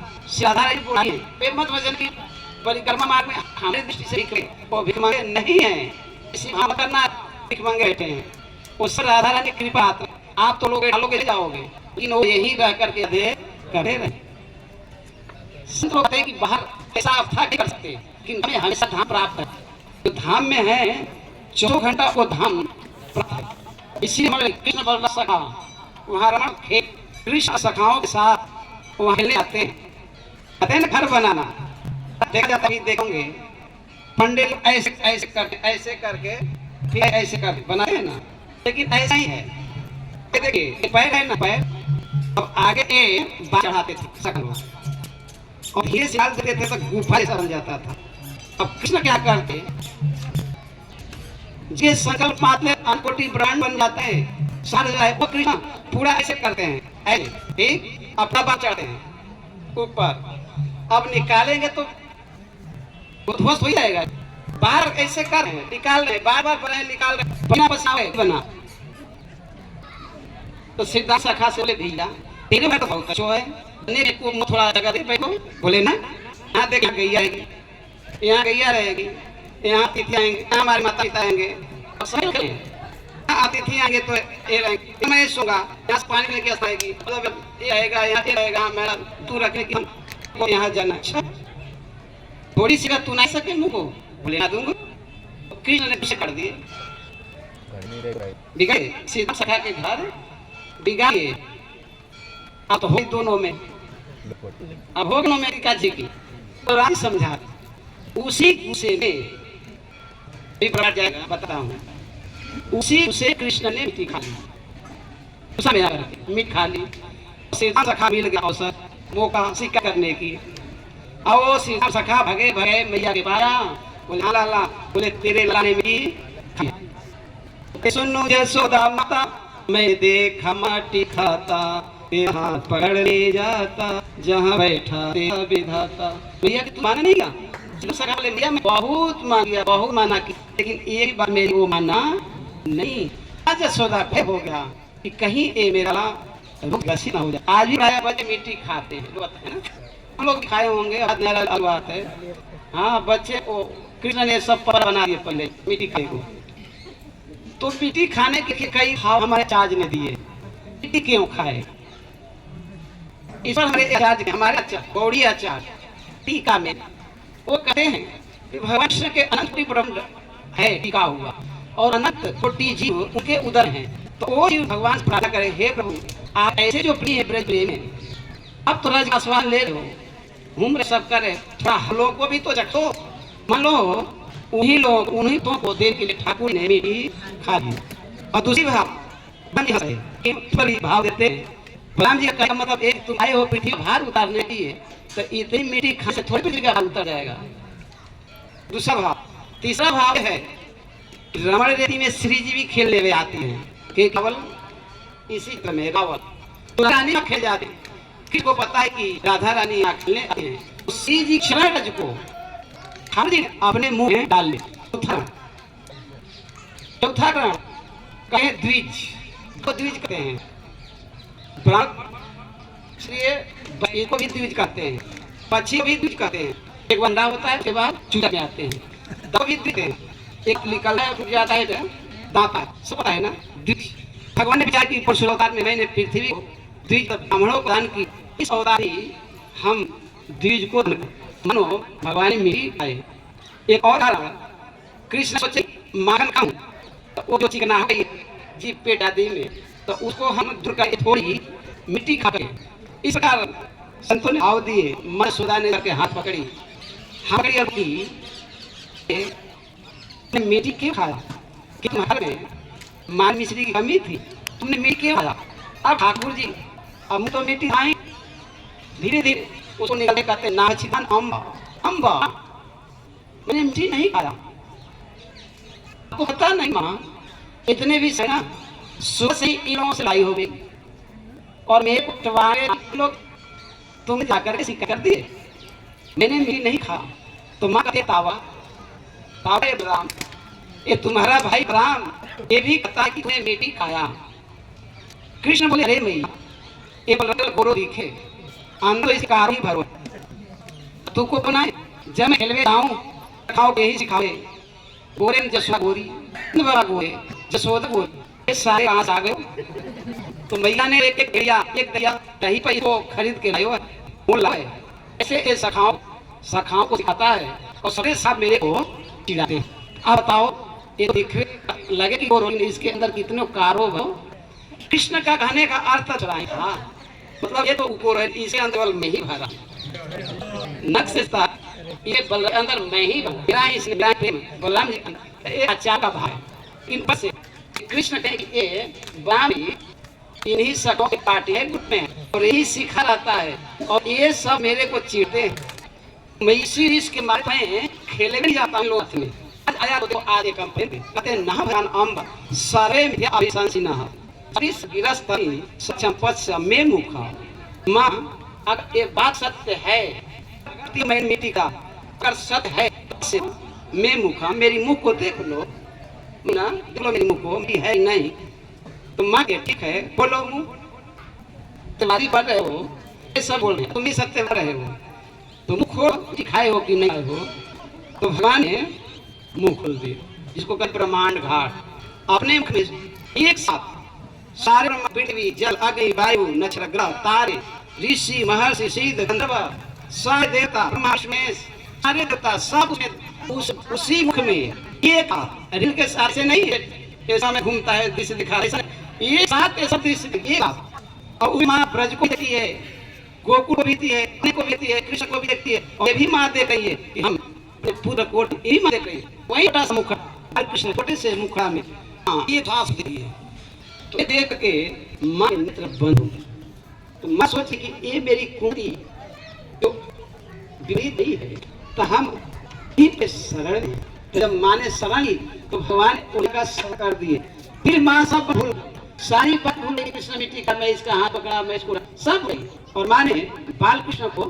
बुलाए। मत वजन की परिक्रमा मार्ग में हमारे दृष्टि से वो भिख मांगे नहीं है, इसी भाव करना भिख मांगे बैठे हैं। उससे राधा रानी की कृपा आप तो लोग डालोगे जाओगे, लेकिन वो यही रह करके दे करे रहे। संत लोग कहते हैं कि बाहर ऐसा अवस्था नहीं कर सकते, लेकिन हमें हमेशा धाम प्राप्त है। तो धाम में है 24 घंटा वो धाम प्राप्त है। इसीलिए कृष्ण बल सका वहाँ रमण खेत कृष्ण सखाओं के साथ वहाँ ले आते हैं, कहते हैं ना घर बनाना, देखा जाता है देखोगे पंडित ऐसे ऐसे करके फिर ऐसे करके बनाते हैं ना, लेकिन ऐसा ही है। देखिए पैर है ना, पैर अब आगे बाँह चढ़ाते थे सकल और धीरे से डाल देते थे तो गुफा जैसा बन जाता था। अब कृष्ण क्या करते, ये संकल्प पाते अनकोटि ब्रांड बन जाते हैं, सारे जो है वो कृष्ण पूरा ऐसे करते हैं, ऐसे ठीक अपना बाँह चढ़ते हैं ऊपर, अब निकालेंगे तो ध्वस्त हो जाएगा। बाहर ऐसे कर रहे हैं, निकाल रहे हैं, बार बार बनाए निकाल रहे हैं, बना बसावे बना। तो सिद्धार्थ सखा से बोले भैया तेरे में तो बहुत अच्छा है, ने को थोड़ा जगह दे को बोले ना, यहाँ देख यहाँ गैया आएगी, यहाँ गैया रहेगी, यहाँ अतिथि आएंगे, यहाँ हमारे माता पिता आएंगे, अतिथि आएंगे तो ये रहेंगे, मैं सोऊंगा यहाँ से पानी लेके आएगी, ये आएगा यहाँ ये रहेगा, मेरा तू रखने की हम यहाँ जाना। अच्छा थोड़ी सी तू नहीं सके मुझको बोले ना दूंगा। कृष्ण ने पीछे कर दिए, बिगाड़े सीधा सखा के घर बिगाड़े। अब तो हो दोनों में, अब हो दोनों में काजी की तो राज समझा उसी गुस्से में विभ्राट जाएगा, बताता हूँ। उसी गुस्से कृष्ण ने मिट्टी खा ली, गुस्सा में आकर मिट खा ली। सीधा सखा मिल गया अवसर मौका सिक्का करने की, आओ सीधा सखा भगे भगे मैया के पारा, बोले ला ला, बोले तेरे लाने में सुनो यशोदा माता, मैं देखा माटी खाता, हाथ पकड़ ले जाता, जहाँ बैठा तेरा विधाता। भैया कि तू माना नहीं क्या? सखा बोले भैया मैं बहुत मान गया, बहुत माना की, लेकिन एक बार मेरी वो माना नहीं। आज यशोदा भय हो गया कि कहीं ये मेरा गसी ना हो जाए। आज भी भाया बच्चे मिट्टी खाते हैं, है ना, हम लोग खाए होंगे, बात है। हाँ बच्चे को कृष्ण ने सब पर बना दिए, पहले मिट्टी खाए को, तो मिट्टी खाने के कई भाव हमारे चार्ज ने दिए, मिट्टी क्यों खाए? इस पर हमारे आचार्य ने, हमारे आचार्य गौड़ी आचार्य टीका में वो कहते हैं कि भगवान कृष्ण के अनंत ब्रह्म है टीका हुआ, और अनंत कोटि जीव उनके उदर हैं, तो वो जीव भगवान प्रार्थना करे, हे प्रभु आप ऐसे जो प्रिय ब्रज प्रेम है, अब तो रज का स्वाद ले लो, घूम रहे सब करे, थोड़ा हम लोग को भी तो चखो। मान लो उन्हीं तो को देने के लिए ठाकुर ने मिट्टी खा दी। और दूसरी भाव भाव देते हैं, राम जी का मतलब एक तुम आए हो पृथ्वी भार उतारने के लिए, तो इतनी मिट्टी खा से थोड़ी पृथ्वी का भार उतर जाएगा। दूसरा भाव, तीसरा भाव है रमण रेती में श्री जी भी खेलने में आते हैं, कि केवल इसी क्रम में रावल तो रानी खेल जाते हैं, किसको पता है कि राधा रानी यहाँ खेलने आते हैं, तो श्री जी क्षण रज को ठाकुर जी अपने मुंह में डाल ले। चौथा क्रम कहे द्विज, को द्विज कहते हैं, इसलिए को भी द्विज कहते हैं, पक्षी को भी द्विज कहते हैं। एक बंदा होता है, उसके बाद चूजा में आते हैं, दो भी द्विज हैं, एक निकलता है टूट जाता है दांता, सब पता है ना द्विज। भगवान ने विचार की परशुराम अवतार में मैंने पृथ्वी को द्विज ब्राह्मणों को दान की, इस अवतार ही हम द्विज को मनो भगवान मिली आए। एक और कृष्ण सोचे माखन खाऊं, तो वो जो चिकना हो गई जीप पेट आदि में, तो उसको हम दूर करके थोड़ी मिट्टी खा गए। इस प्रकार संतों ने भाव दिए, मन सुधारने करके हाथ पकड़ी, हाथ पकड़ी और की मिट्टी क्यों खाया? कि तुम्हारे में मान मिश्री की कमी थी, तुमने मिट्टी क्यों खाया? अब ठाकुर जी अब तो मिट्टी खाए, धीरे धीरे उसको निकलते कहते ना छिदान अम्बा अम्बा, मैंने मिट्टी नहीं खाया। आपको पता नहीं माँ, इतने भी सेना सुबह से ही इन लोगों से लाई हो गई, और मेरे को टवारे लोग तुम जाकर के सिक्का कर दिए, मैंने मिट्टी नहीं खा। तो माँ कहते तावा तावा ये राम, ये तुम्हारा भाई राम ये भी कहता है कि तुमने मिट्टी खाया। कृष्ण बोले अरे मैया ये बोल गोरो दिखे अंदर इस कार ही भरो, तू को बनाए जब मैं खेलवे आऊं खाओ के ही सिखावे, गोरे ने जसोदा गोरी बड़ा गोरे जसोदा गोरी, ये सारे कहाँ से आ गए? तो मैया ने एक एक दिया दही पर इसको खरीद के लायो वो लाए। ऐसे ये सखाओं को सिखाता है, और सबके साथ मेरे को चिढ़ाते हैं। अब बताओ ये दिखे लगे कि गोरो इसके अंदर कितने कारो। कृष्ण का कहने का अर्थ चलाए, हाँ मतलब ये तो ऊपर है, इसे अंदर में ही भरा नक्श था, ये बलराम अंदर में ही भरा मेरा इसलिए प्रेम बलराम जी ये आचार का भाव। इन पर से कृष्ण कहे कि ये बलराम इन्हीं सकों के पार्टी है ग्रुप में और यही सीखा रहता है और ये सब मेरे को चीरते हैं। मैं इसी इसके मार्ग में खेले नहीं जाता हूँ लोग में। आज आया तो आज एक कंपनी कहते हैं ना भगवान अम्ब सारे में अभिशंसी ना इस गिरस्त चंपत में मुखा माँ अगर एक बात सत्य है मैं मिट्टी का अगर सत्य है से मैं मुखा मेरी मुख को देख लो ना देख लो मेरी मुख को मेरी है नहीं तो माँ के ठीक है बोलो मुँह तुम्हारी बढ़ रहे हो ये सब बोल रहे हो तुम भी सत्य बढ़ रहे हो तो मुँह खोल दिखाए हो कि नहीं हो तो भगवान ने मुँह खोल दिया जिसको कहते ब्रह्मांड घाट अपने मुख में एक साथ सारे पृथ्वी जल अग्नि वायु नक्षत्र ग्रह तारे ऋषि महर्षि सिद्ध गंधर्व सारे देवता ब्रह्माष्मेश सारे देवता सब उसी मुख में एक रिल के साथ से नहीं है ऐसा में घूमता है दृश्य दिखा रहा है ये साथ ऐसा दृश्य ये बात और माँ ब्रज को देखती है गोकुल को भी देखती है को भी देखती है कृष्ण को भी देखती है और ये भी माँ देख रही है कि हम पूरा कोट ये भी माँ देख रही है वही छोटा सा मुखड़ा कृष्ण छोटे से मुखड़ा में हाँ ये साफ दिखती है तो देख के माँ नेत्र बंद हो तो माँ सोची कि ये मेरी कुंती जो विपरीत नहीं है तो हम इन्हीं पे शरण है तो जब माँ ने शरण ली तो भगवान उनका शरण कर दिए फिर माँ सब भूल सारी बात भूल गई कृष्ण मिट्टी का मैं इसका हाथ पकड़ा मैं इसको सब गई और माँ ने बाल कृष्ण को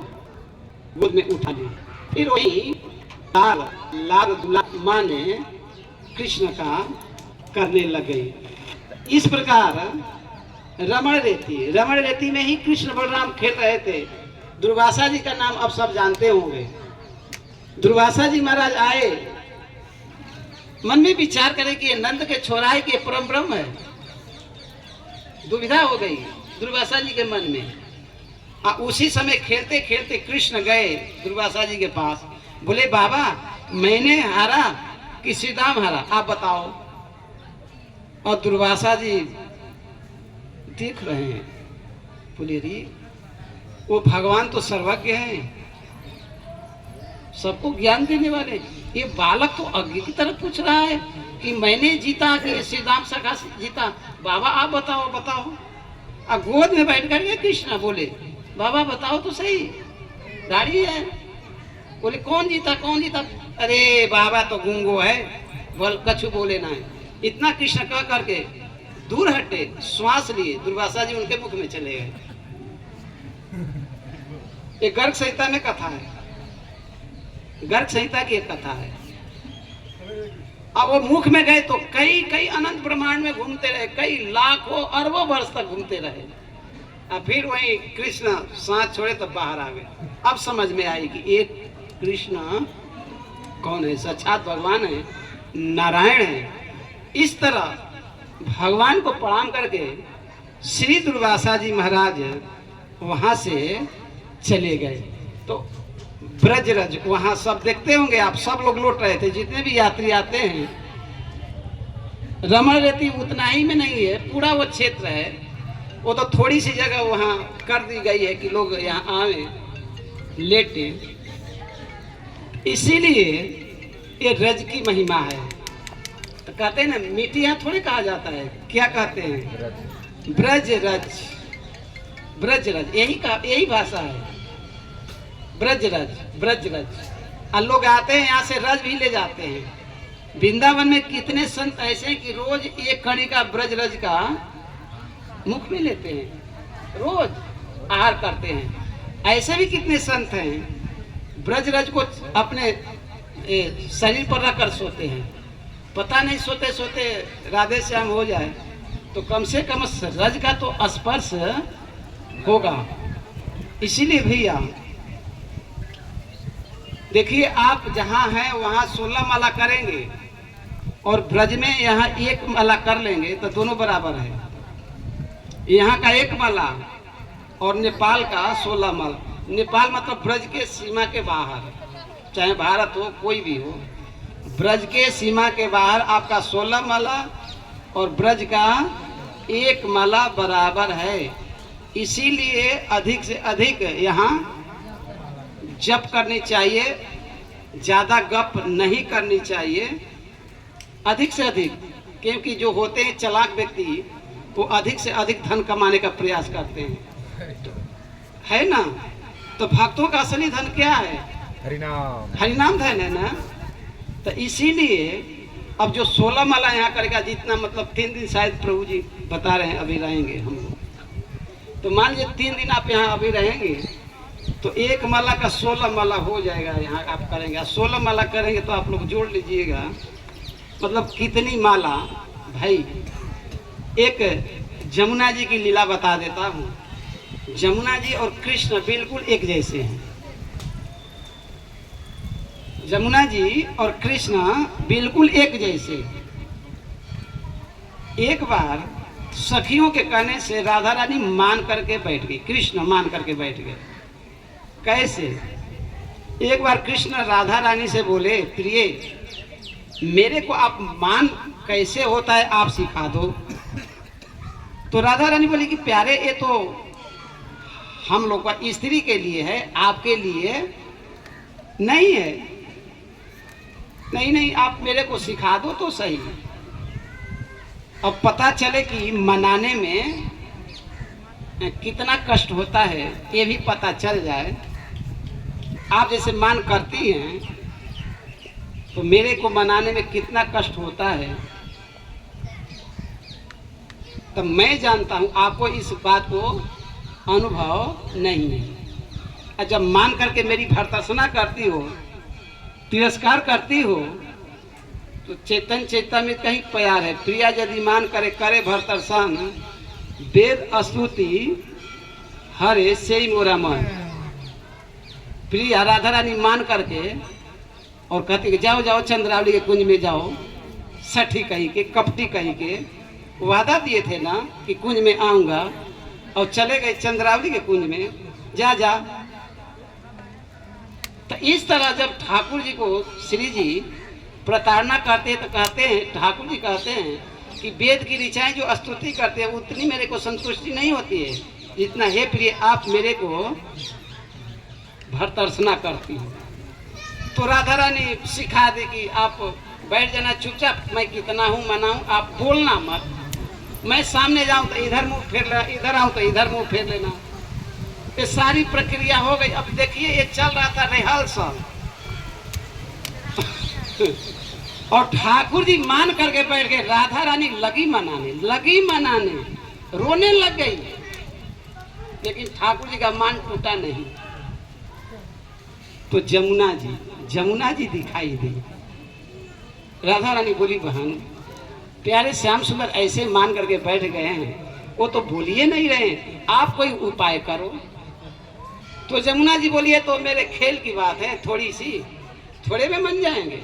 गोद में उठा लिया फिर वही लाल लाल दुलार माँ ने कृष्ण का करने लग गई। इस प्रकार रमण रेती में ही कृष्ण बलराम खेल रहे थे। दुर्वासा जी का नाम अब सब जानते होंगे। दुर्वासा जी महाराज आए मन में विचार करें कि नंद के छोराए के परम ब्रह्म है। दुविधा हो गई दुर्वासा जी के मन में। उसी समय खेलते खेलते कृष्ण गए दुर्वासा जी के पास बोले बाबा मैंने हारा कि श्री राम हारा आप बताओ। और दुर्वासा जी देख रहे हैं बोले रे वो भगवान तो सर्वज्ञ हैं सबको ज्ञान देने वाले ये बालक तो अग्नि की तरफ पूछ रहा है कि मैंने जीता कि श्री राम सखा जीता। बाबा आप बताओ बताओ। अब गोद में बैठ कर कृष्णा बोले बाबा बताओ तो सही गाड़ी है। बोले कौन जीता कौन जीता। अरे बाबा तो गूंगो है बोल कछु बोले ना है। इतना कृष्ण कह करके दूर हटे श्वास लिए दुर्वासा जी उनके मुख में चले गए। ये गर्ग संहिता में कथा है गर्ग संहिता की एक कथा है। अब वो मुख में गए तो कई कई अनंत ब्रह्मांड में घूमते रहे कई लाखों अरबों वर्ष तक घूमते रहे। अब फिर वही कृष्ण सांस छोड़े तो बाहर आ गए। अब समझ में आई कि एक कृष्ण कौन है साक्षात भगवान है नारायण है। इस तरह भगवान को प्रणाम करके श्री दुर्वासा जी महाराज वहां से चले गए। तो ब्रजरज वहां सब देखते होंगे आप सब लोग लौट रहे थे जितने भी यात्री आते हैं। रमण रेती उतना ही में नहीं है पूरा वो क्षेत्र है वो तो थोड़ी सी जगह वहां कर दी गई है कि लोग यहाँ आवे लेटे। इसीलिए ये रज की महिमा है। तो कहते हैं ना मिट्टी यहाँ थोड़ी कहा जाता है क्या कहते हैं ब्रज रज ब्रज रज यही भाषा है ब्रज रज। और लोग आते हैं यहाँ से रज भी ले जाते हैं। वृंदावन में कितने संत ऐसे हैं कि रोज एक कड़ी का ब्रज रज का मुख में लेते हैं रोज आहार करते हैं। ऐसे भी कितने संत हैं ब्रज रज को अपने शरीर पर रखकर सोते हैं। पता नहीं सोते सोते राधे श्याम हो जाए तो कम से कम रज का तो स्पर्श होगा। इसीलिए भैया देखिए आप जहाँ हैं वहाँ 16 माला करेंगे और ब्रज में यहाँ 1 माला कर लेंगे तो दोनों बराबर है। यहाँ का 1 माला और नेपाल का 16 माला। नेपाल मतलब ब्रज के सीमा के बाहर चाहे भारत हो कोई भी हो ब्रज के सीमा के बाहर आपका 16 माला और ब्रज का 1 माला बराबर है। इसीलिए अधिक से अधिक यहाँ जप करनी चाहिए, ज़्यादा गप नहीं करनी चाहिए, अधिक से अधिक। क्योंकि जो होते हैं चालाक व्यक्ति वो अधिक से अधिक धन कमाने का प्रयास करते हैं, है ना। तो भक्तों का असली धन क्या है? हरिनाम। हरिनाम धन है ना। तो इसीलिए अब जो 16 माला यहाँ करेगा, जितना मतलब 3 दिन शायद प्रभु जी बता रहे हैं अभी रहेंगे हम लोग, तो मान लीजिए 3 दिन आप यहाँ अभी रहेंगे तो एक माला का 16 माला हो जाएगा यहाँ आप करेंगे। 16 माला करेंगे तो आप लोग जोड़ लीजिएगा मतलब कितनी माला। भाई एक जमुना जी की लीला बता देता हूँ। जमुना जी और कृष्ण बिल्कुल एक जैसे हैं। जमुना जी और कृष्ण बिल्कुल एक जैसे। एक बार सखियों के कहने से राधा रानी मान करके बैठ गई, कृष्ण मान करके बैठ गए। कैसे? एक बार कृष्ण राधा रानी से बोले, प्रिय मेरे को आप मान कैसे होता है आप सिखा दो। तो राधा रानी बोली कि प्यारे ये तो हम लोग का स्त्री के लिए है, आपके लिए नहीं है। नहीं नहीं आप मेरे को सिखा दो तो सही। अब पता चले कि मनाने में कितना कष्ट होता है ये भी पता चल जाए। आप जैसे मान करती हैं तो मेरे को मनाने में कितना कष्ट होता है तो मैं जानता हूँ, आपको इस बात को अनुभव नहीं है। और जब मान करके मेरी भर्त्सना करती हो, तिरस्कार करती हो, तो चेतन चेता में कहीं प्यार है। प्रिया यदि मान करे करे भर्त्सन, वेद स्तुति हरे से मोरा मन। प्रिया राधा रानी मान करके और कहती कि जाओ जाओ चंद्रावली के कुंज में जाओ, सठी कही के कपटी कही के वादा दिए थे ना कि कुंज में आऊंगा, और चले गए चंद्रावली के कुंज में, जा जा। तो इस तरह जब ठाकुर जी को श्री जी प्रताड़ना करते हैं तो कहते हैं, ठाकुर जी कहते हैं कि वेद की ऋचाएं जो स्तुति करते हैं उतनी मेरे को संतुष्टि नहीं होती है जितना हे प्रिय आप मेरे को भर्त्सना करती हो। तो राधा रानी सिखा दी कि आप बैठ जाना चुपचाप, मैं कितना हूँ मनाऊँ, आप बोलना मत। मैं सामने जाऊँ तो इधर मुंह फेर लेना, इधर आऊँ तो इधर मुंह फेर लेना। ये सारी प्रक्रिया हो गई। अब देखिए ये चल रहा था रिहर्सल और ठाकुर जी मान करके बैठ गए। राधा रानी लगी मनाने, रोने लग गई, लेकिन ठाकुर जी का मान टूटा नहीं। तो जमुना जी दिखाई दी। राधा रानी बोली, बहन प्यारे श्याम सुंदर ऐसे मान करके बैठ गए हैं, वो तो बोलिए नहीं रहे, आप कोई उपाय करो। तो जमुना जी बोलिए तो मेरे खेल की बात है, थोड़े में मन जाएंगे।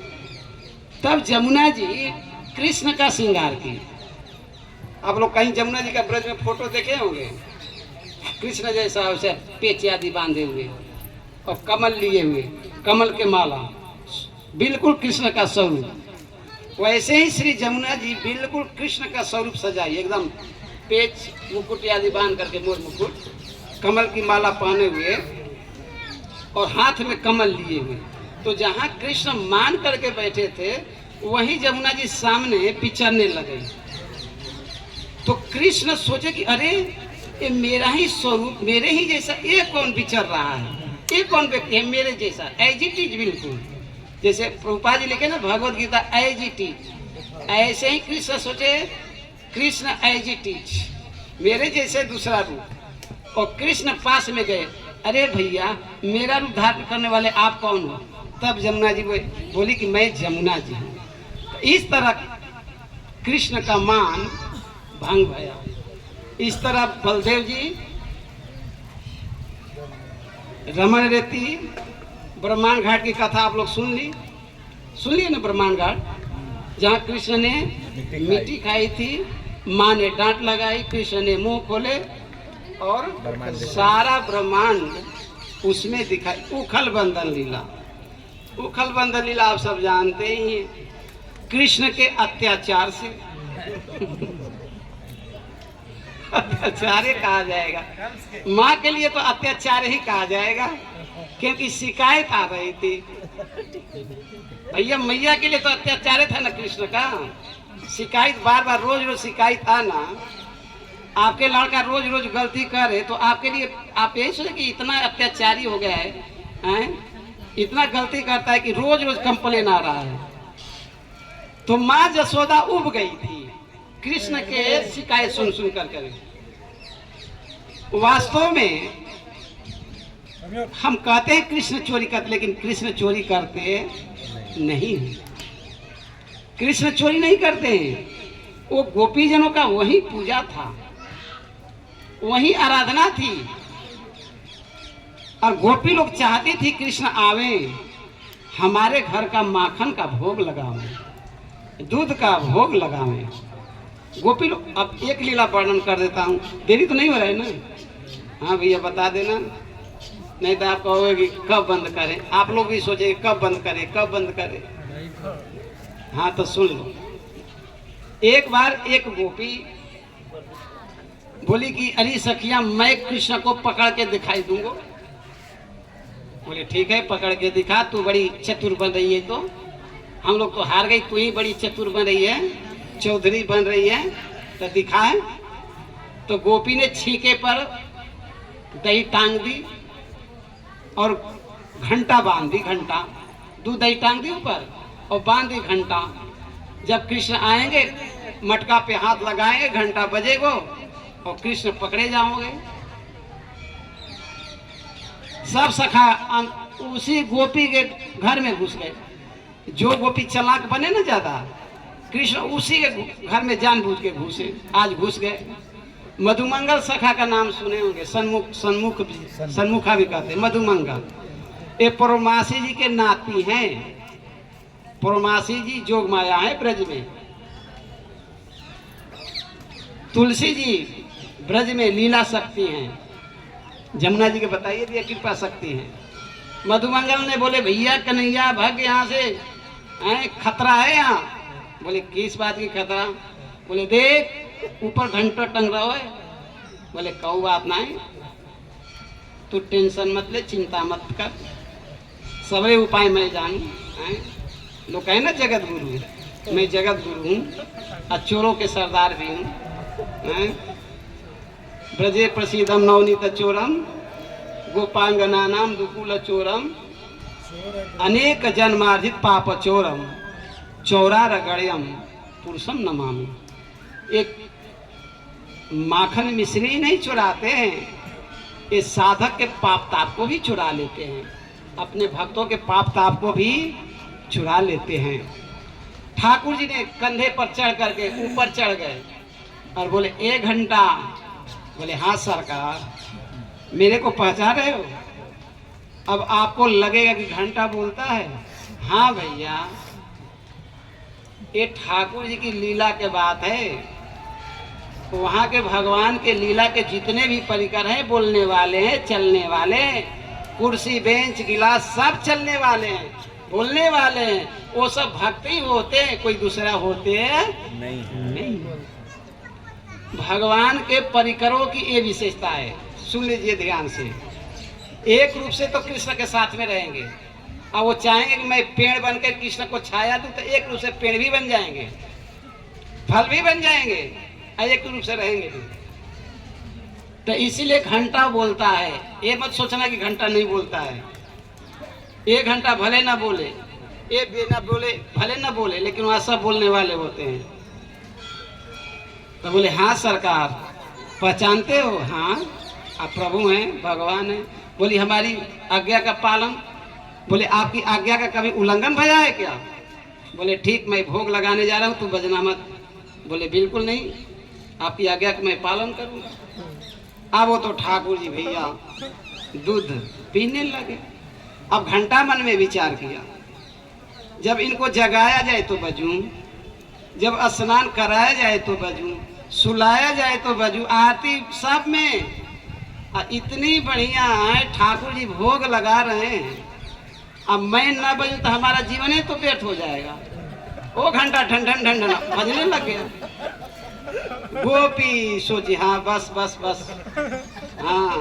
तब जमुना जी कृष्ण का श्रृंगार की। आप लोग कहीं जमुना जी का ब्रज में फोटो देखे होंगे, कृष्ण जैसा उसे पेच आदि बांधे हुए और कमल लिए हुए, कमल के माला, बिल्कुल कृष्ण का स्वरूप। वैसे ही श्री जमुना जी बिल्कुल कृष्ण का स्वरूप सजाई, एकदम पेच मुकुट आदि बांध करके, मोर मुकुट, कमल की माला पहने हुए और हाथ में कमल लिए हुए। तो जहाँ कृष्ण मान करके बैठे थे वहीं जमुना जी सामने विचरने लगे। तो कृष्ण सोचे कि अरे ये मेरा ही स्वरूप, मेरे ही जैसा ये कौन विचर रहा है, ये कौन व्यक्ति है मेरे जैसा, एज इट इज, बिल्कुल जैसे प्रभुपाद जी लिखे ना Bhagavad Gita as it is, ऐसे ही कृष्ण सोचे, कृष्ण एज इट इज, मेरे जैसे दूसरा रूप। और कृष्ण पास में गए, अरे भैया मेरा रूप धारण करने वाले आप कौन हो? तब जमुना जी बोली कि मैं जमुना जी हूँ। तो इस तरह कृष्ण का मान भंग भया। इस तरह बलदेव जी रमण रेती ब्रह्मांड घाट की कथा आप लोग सुन ली ना, ब्रह्मांड घाट, जहाँ कृष्ण ने मिट्टी खाई थी, माँ ने डांट लगाई, कृष्ण ने मुंह खोले और सारा ब्रह्मांड उसमें दिखाई। उखल बंधन लीला आप सब जानते ही हैं, कृष्ण के अत्याचार से अत्याचार ही कहा जाएगा। माँ के लिए तो अत्याचार ही कहा जाएगा, क्योंकि शिकायत आ रही थी। भैया मैया के लिए तो अत्याचार था ना कृष्ण का। शिकायत बार बार रोज रोज शिकायत आना, आपके लड़का रोज रोज गलती करे तो आपके लिए आप यही सोचे कि इतना अत्याचारी हो गया है, हैं? इतना गलती करता है कि रोज रोज कंप्लेन आ रहा है। तो माँ जसोदा उब गई थी कृष्ण के शिकायत सुन सुन कर। वास्तव में हम कहते हैं कृष्ण चोरी करते, लेकिन कृष्ण चोरी करते नहीं हैं। कृष्ण चोरी नहीं करते हैं। वो गोपीजनों का वही पूजा था, वही आराधना थी। और गोपी लोग चाहती थी कृष्ण आवे, हमारे घर का माखन का भोग लगावे, दूध का भोग लगावे। गोपी लोग, अब एक लीला वर्णन कर देता हूँ, देरी तो नहीं हो रहा है ना? हाँ भैया बता देना, नहीं तो आप कहोगे कि कब बंद करें। आप लोग भी सोचेंगे कब बंद करें, कब बंद करें। हाँ तो सुन लो। एक बार एक गोपी बोली कि अरे सखिया, मैं कृष्ण को पकड़ के दिखाई दूंगा। बोले ठीक है, पकड़ के दिखा, तू बड़ी चतुर बन रही है। तो हम लोग तो हार गई, तू ही बड़ी चतुर बन रही है, चौधरी बन रही है, तो दिखाए। तो गोपी ने छीके पर दही टांग दी और घंटा बांध दी। घंटा दूध दही टांग दी ऊपर और बांध दी घंटा। जब कृष्ण आएंगे मटका पे हाथ लगाएंगे, घंटा बजेगो और कृष्ण पकड़े जाओगे। सब सखा उसी गोपी के घर में घुस गए। जो गोपी चालाक बने ना ज्यादा, कृष्ण उसी के घर में जानबूझ के घुसे। आज घुस गए। मधुमंगल सखा का नाम सुने होंगे, सन्मुखा भी कहते हैं मधुमंगल। ये पौर्णमासी जी के नाती हैं। पौर्णमासी जी जोग माया है ब्रज में। तुलसी जी ब्रज में लीला शक्ति हैं। जमुना जी के बताइए दिया कृपा शक्ति है। मधुमंगल ने बोले भैया कन्हैया भाग यहाँ से, खतरा है यहाँ। बोले किस बात की खतरा? बोले देख ऊपर घंटा टंग रहा है। बोले कौ बात ना है, तू टेंशन मत ले, चिंता मत कर, सबरे उपाय मैं जानू। लोग कहे ना जगत गुरु, मैं जगत गुरु हूँ और चोरों के सरदार भी हूँ। ब्रजे प्रसिद्धम नवनीत चोरम गोपांगना नाम दुकुल चोरम अनेक जन्मार्जित पाप चोरम चौरा रगड़यम पुरुषम नमामि। एक माखन मिश्री नहीं चुराते हैं, ये साधक के पाप ताप को भी चुरा लेते हैं, अपने भक्तों के पाप ताप को भी चुरा लेते हैं। ठाकुर जी ने कंधे पर चढ़ करके ऊपर चढ़ गए और बोले 1 घंटा। बोले हाँ सरकार, मेरे को पहचान रहे हो? अब आपको लगेगा कि घंटा बोलता है। हाँ भैया, ये ठाकुर जी की लीला के बात है। वहाँ के भगवान के लीला के जितने भी परिकर हैं, बोलने वाले हैं, चलने वाले, कुर्सी बेंच गिलास सब चलने वाले हैं, बोलने वाले हैं, वो सब भक्त ही होते हैं, कोई दूसरा होते हैं नहीं। भगवान के परिकरों की ये विशेषता है। सुन लीजिए ध्यान से। एक रूप से तो कृष्ण के साथ में रहेंगे, और वो चाहेंगे कि मैं पेड़ बनकर कृष्ण को छाया दूं, तो एक रूप से पेड़ भी बन जाएंगे, फल भी बन जाएंगे, और एक रूप से रहेंगे भी। तो इसीलिए घंटा बोलता है। ये मत सोचना कि घंटा नहीं बोलता है। 1 घंटा भले ना बोले, ये भी ना बोले, भले ना बोले, लेकिन वहाँ सब बोलने वाले होते हैं। तो बोले हाँ सरकार, पहचानते हो? हाँ, आप प्रभु हैं, भगवान हैं। बोली हमारी आज्ञा का पालन। बोले आपकी आज्ञा का कभी उल्लंघन भया है क्या? बोले ठीक, मैं भोग लगाने जा रहा हूँ, तू बजना मत। बोले बिल्कुल नहीं, आपकी आज्ञा का मैं पालन करूँगा। अब वो तो ठाकुर जी भैया दूध पीने लगे। अब घंटा मन में विचार किया, जब इनको जगाया जाए तो बजूं, जब स्नान कराया जाए तो बजूं, सुलाया जाए तो बजूं, आरती सब में। इतनी बढ़िया है, ठाकुर जी भोग लगा रहे हैं, अब मैं ना बजूं तो हमारा जीवन ही तो व्यर्थ हो जाएगा। वो घंटा ढन ढन ढन ढन बजने लग गया। गोपी सोची हाँ बस बस बस, हाँ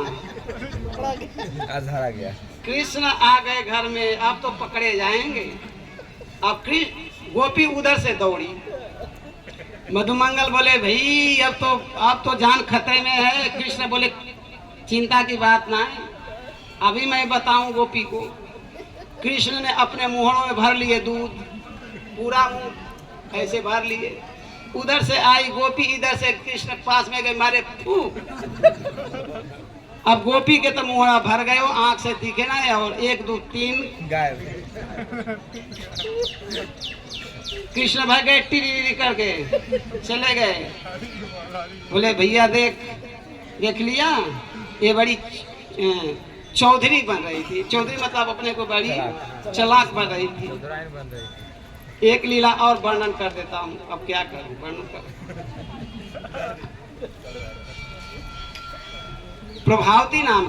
आधार आ गया। कृष्ण आ गए घर में, अब तो पकड़े जाएंगे। अब गोपी उधर से दौड़ी। मधुमंगल बोले भाई अब तो जान खतरे में है। कृष्ण बोले चिंता की बात ना है, अभी मैं बताऊं गोपी को। कृष्ण ने अपने मुहरों में भर लिए दूध, पूरा मुंह ऐसे भर लिए। उधर से आई गोपी, इधर से कृष्ण पास में गए, मारे फू। अब गोपी के तो मुहरा भर गए, वो आंख से दिखे ना, और 1 2 3 गायब। कृष्ण भाग गए, टिरी करके चले गए। बोले भैया देख लिया, ये बड़ी चौधरी बन रही थी। चौधरी मतलब अपने को बड़ी चालाक बन रही थी। एक लीला और वर्णन कर देता हूँ, अब क्या करूँ, वर्णन कर। प्रभावती नाम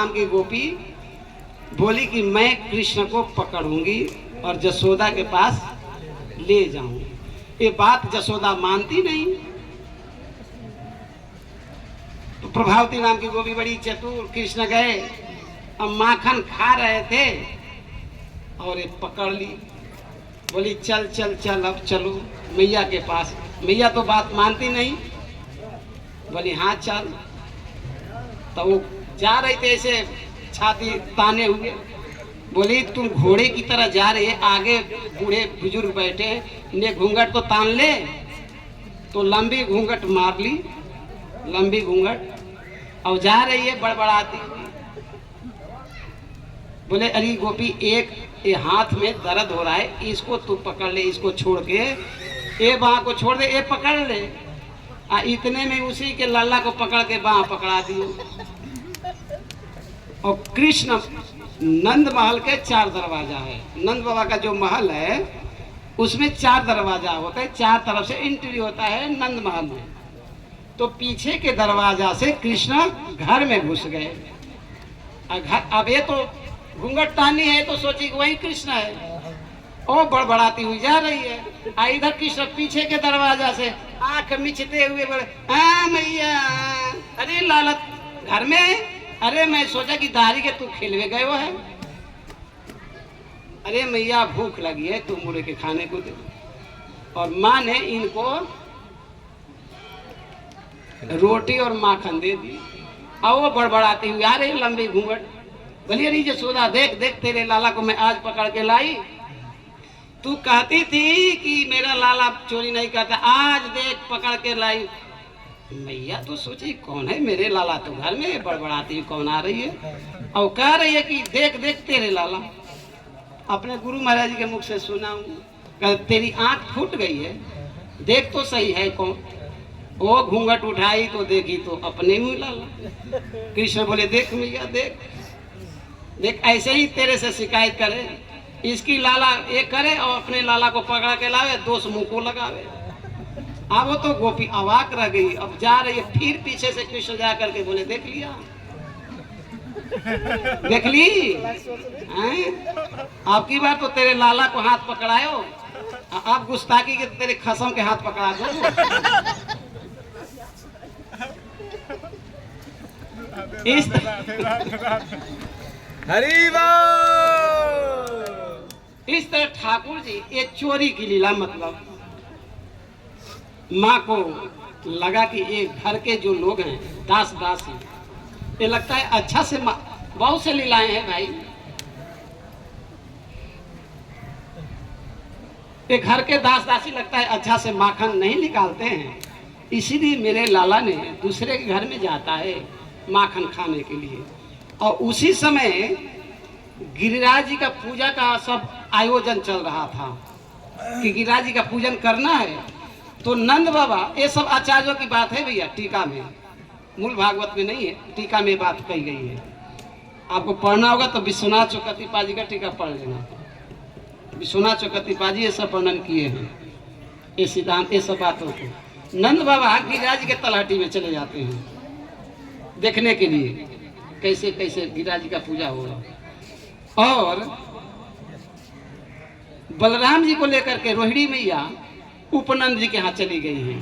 की गोपी बोली कि मैं कृष्ण को पकड़ूंगी और जसोदा के पास ले जाऊंगी। ये बात जसोदा मानती नहीं। तो प्रभावती नाम की गोपी बड़ी चतुर। कृष्ण गए, अब माखन खा रहे थे और ये पकड़ ली। बोली चल चल चल, अब चलो मैया के पास। मैया तो बात मानती नहीं, बोली हाँ चल। तो वो जा रहे थे ऐसे छाती ताने हुए। बोली तुम घोड़े की तरह जा रहे है, आगे बूढ़े बुजुर्ग बैठे, ने घूंघट तो तान ले। तो लंबी घूंघट मार ली, लंबी घूंघट, और जा रही है बड़बड़ाती हुई। बोले अरे गोपी, एक ये हाथ में दर्द हो रहा है, इसको तू पकड़ ले, इसको छोड़ के ये बाह को छोड़ दे, ये पकड़ ले। इतने में उसी के लल्ला को पकड़ के बाह पकड़ा दियो। और कृष्ण नंद महल के 4 दरवाजा है। नंद बाबा का जो महल है उसमें 4 दरवाजा होता है, 4 तरफ से एंट्री होता है नंद महल में। तो पीछे के दरवाजा से कृष्ण घर में घुस गए। अब ये तो घूंघट तानी है तो सोची कि वही कृष्ण है, और बड़बड़ाती हुई जा रही है। इधर कृष्ण पीछे के दरवाजा से आंख मिचते हुए बोले हाँ मैया। अरे लाला घर में, अरे मैं सोचा कि दारी के तू खेलवे गए हो है। अरे मैया भूख लगी है, तू मुड़े के खाने को दे। और माँ ने इनको रोटी और माखन दे दी। और वो बड़बड़ाती हुई आ रही लंबी घूंघट। बोलिए अरे जसोदा देख देख, तेरे लाला को मैं आज पकड़ के लाई। तू कहती थी कि मेरा लाला चोरी नहीं करता, आज देख पकड़ के लाई। मैया तो सोची कौन है मेरे लाला, तो घर में बड़बड़ाती कौन आ रही है। और कह रही है कि देख देख तेरे लाला। अपने गुरु महाराज जी के मुख से सुना, तेरी आंख फूट गई है, देख तो सही है कौन। वो घूंघट उठाई तो देखी तो अपने ही लाला। कृष्ण बोले देख मैया देख देख, ऐसे ही तेरे से शिकायत करे, इसकी लाला एक करे और अपने लाला को पकड़ के लावे, दोष मुंह को लगावे। अब वो तो गोपी अवाक रह गई। अब जा रही है, फिर पीछे से कृष्ण जा करके बोले देख लिया, देख ली आपकी बार तो तेरे लाला को हाथ पकड़ायो, आप गुस्ताखी के तेरे खसम के हाथ पकड़ा दो। इस तरह ठाकुर जी ये चोरी की लीला, मतलब माँ को लगा कि ये घर के जो लोग हैं दास दासी, ये लगता है अच्छा से बहुत से लीलाएं हैं भाई। ये घर के दास दासी लगता है अच्छा से माखन नहीं निकालते हैं, इसीलिए मेरे लाला ने दूसरे के घर में जाता है माखन खाने के लिए। और उसी समय गिरिराज जी का पूजा का सब आयोजन चल रहा था कि गिरिराज जी का पूजन करना है। तो नंद बाबा, ये सब आचार्यों की बात है भैया, टीका में, मूल भागवत में नहीं है, टीका में बात कही गई है। आपको पढ़ना होगा तो विश्वनाथ चौकत्तीपा जी का टीका पढ़ लेना। विश्वनाथ चौकत्तीपा जी ये सब वर्णन किए हैं, ये सिद्धांत, ये सब बातों को। नंद बाबा गिरिराज जी के तलहटी में चले जाते हैं देखने के लिए कैसे कैसे गिरिराज जी का पूजा हो रहा। और बलराम जी को लेकर के रोहिणी मैया उपनंद जी के यहाँ चली गई हैं।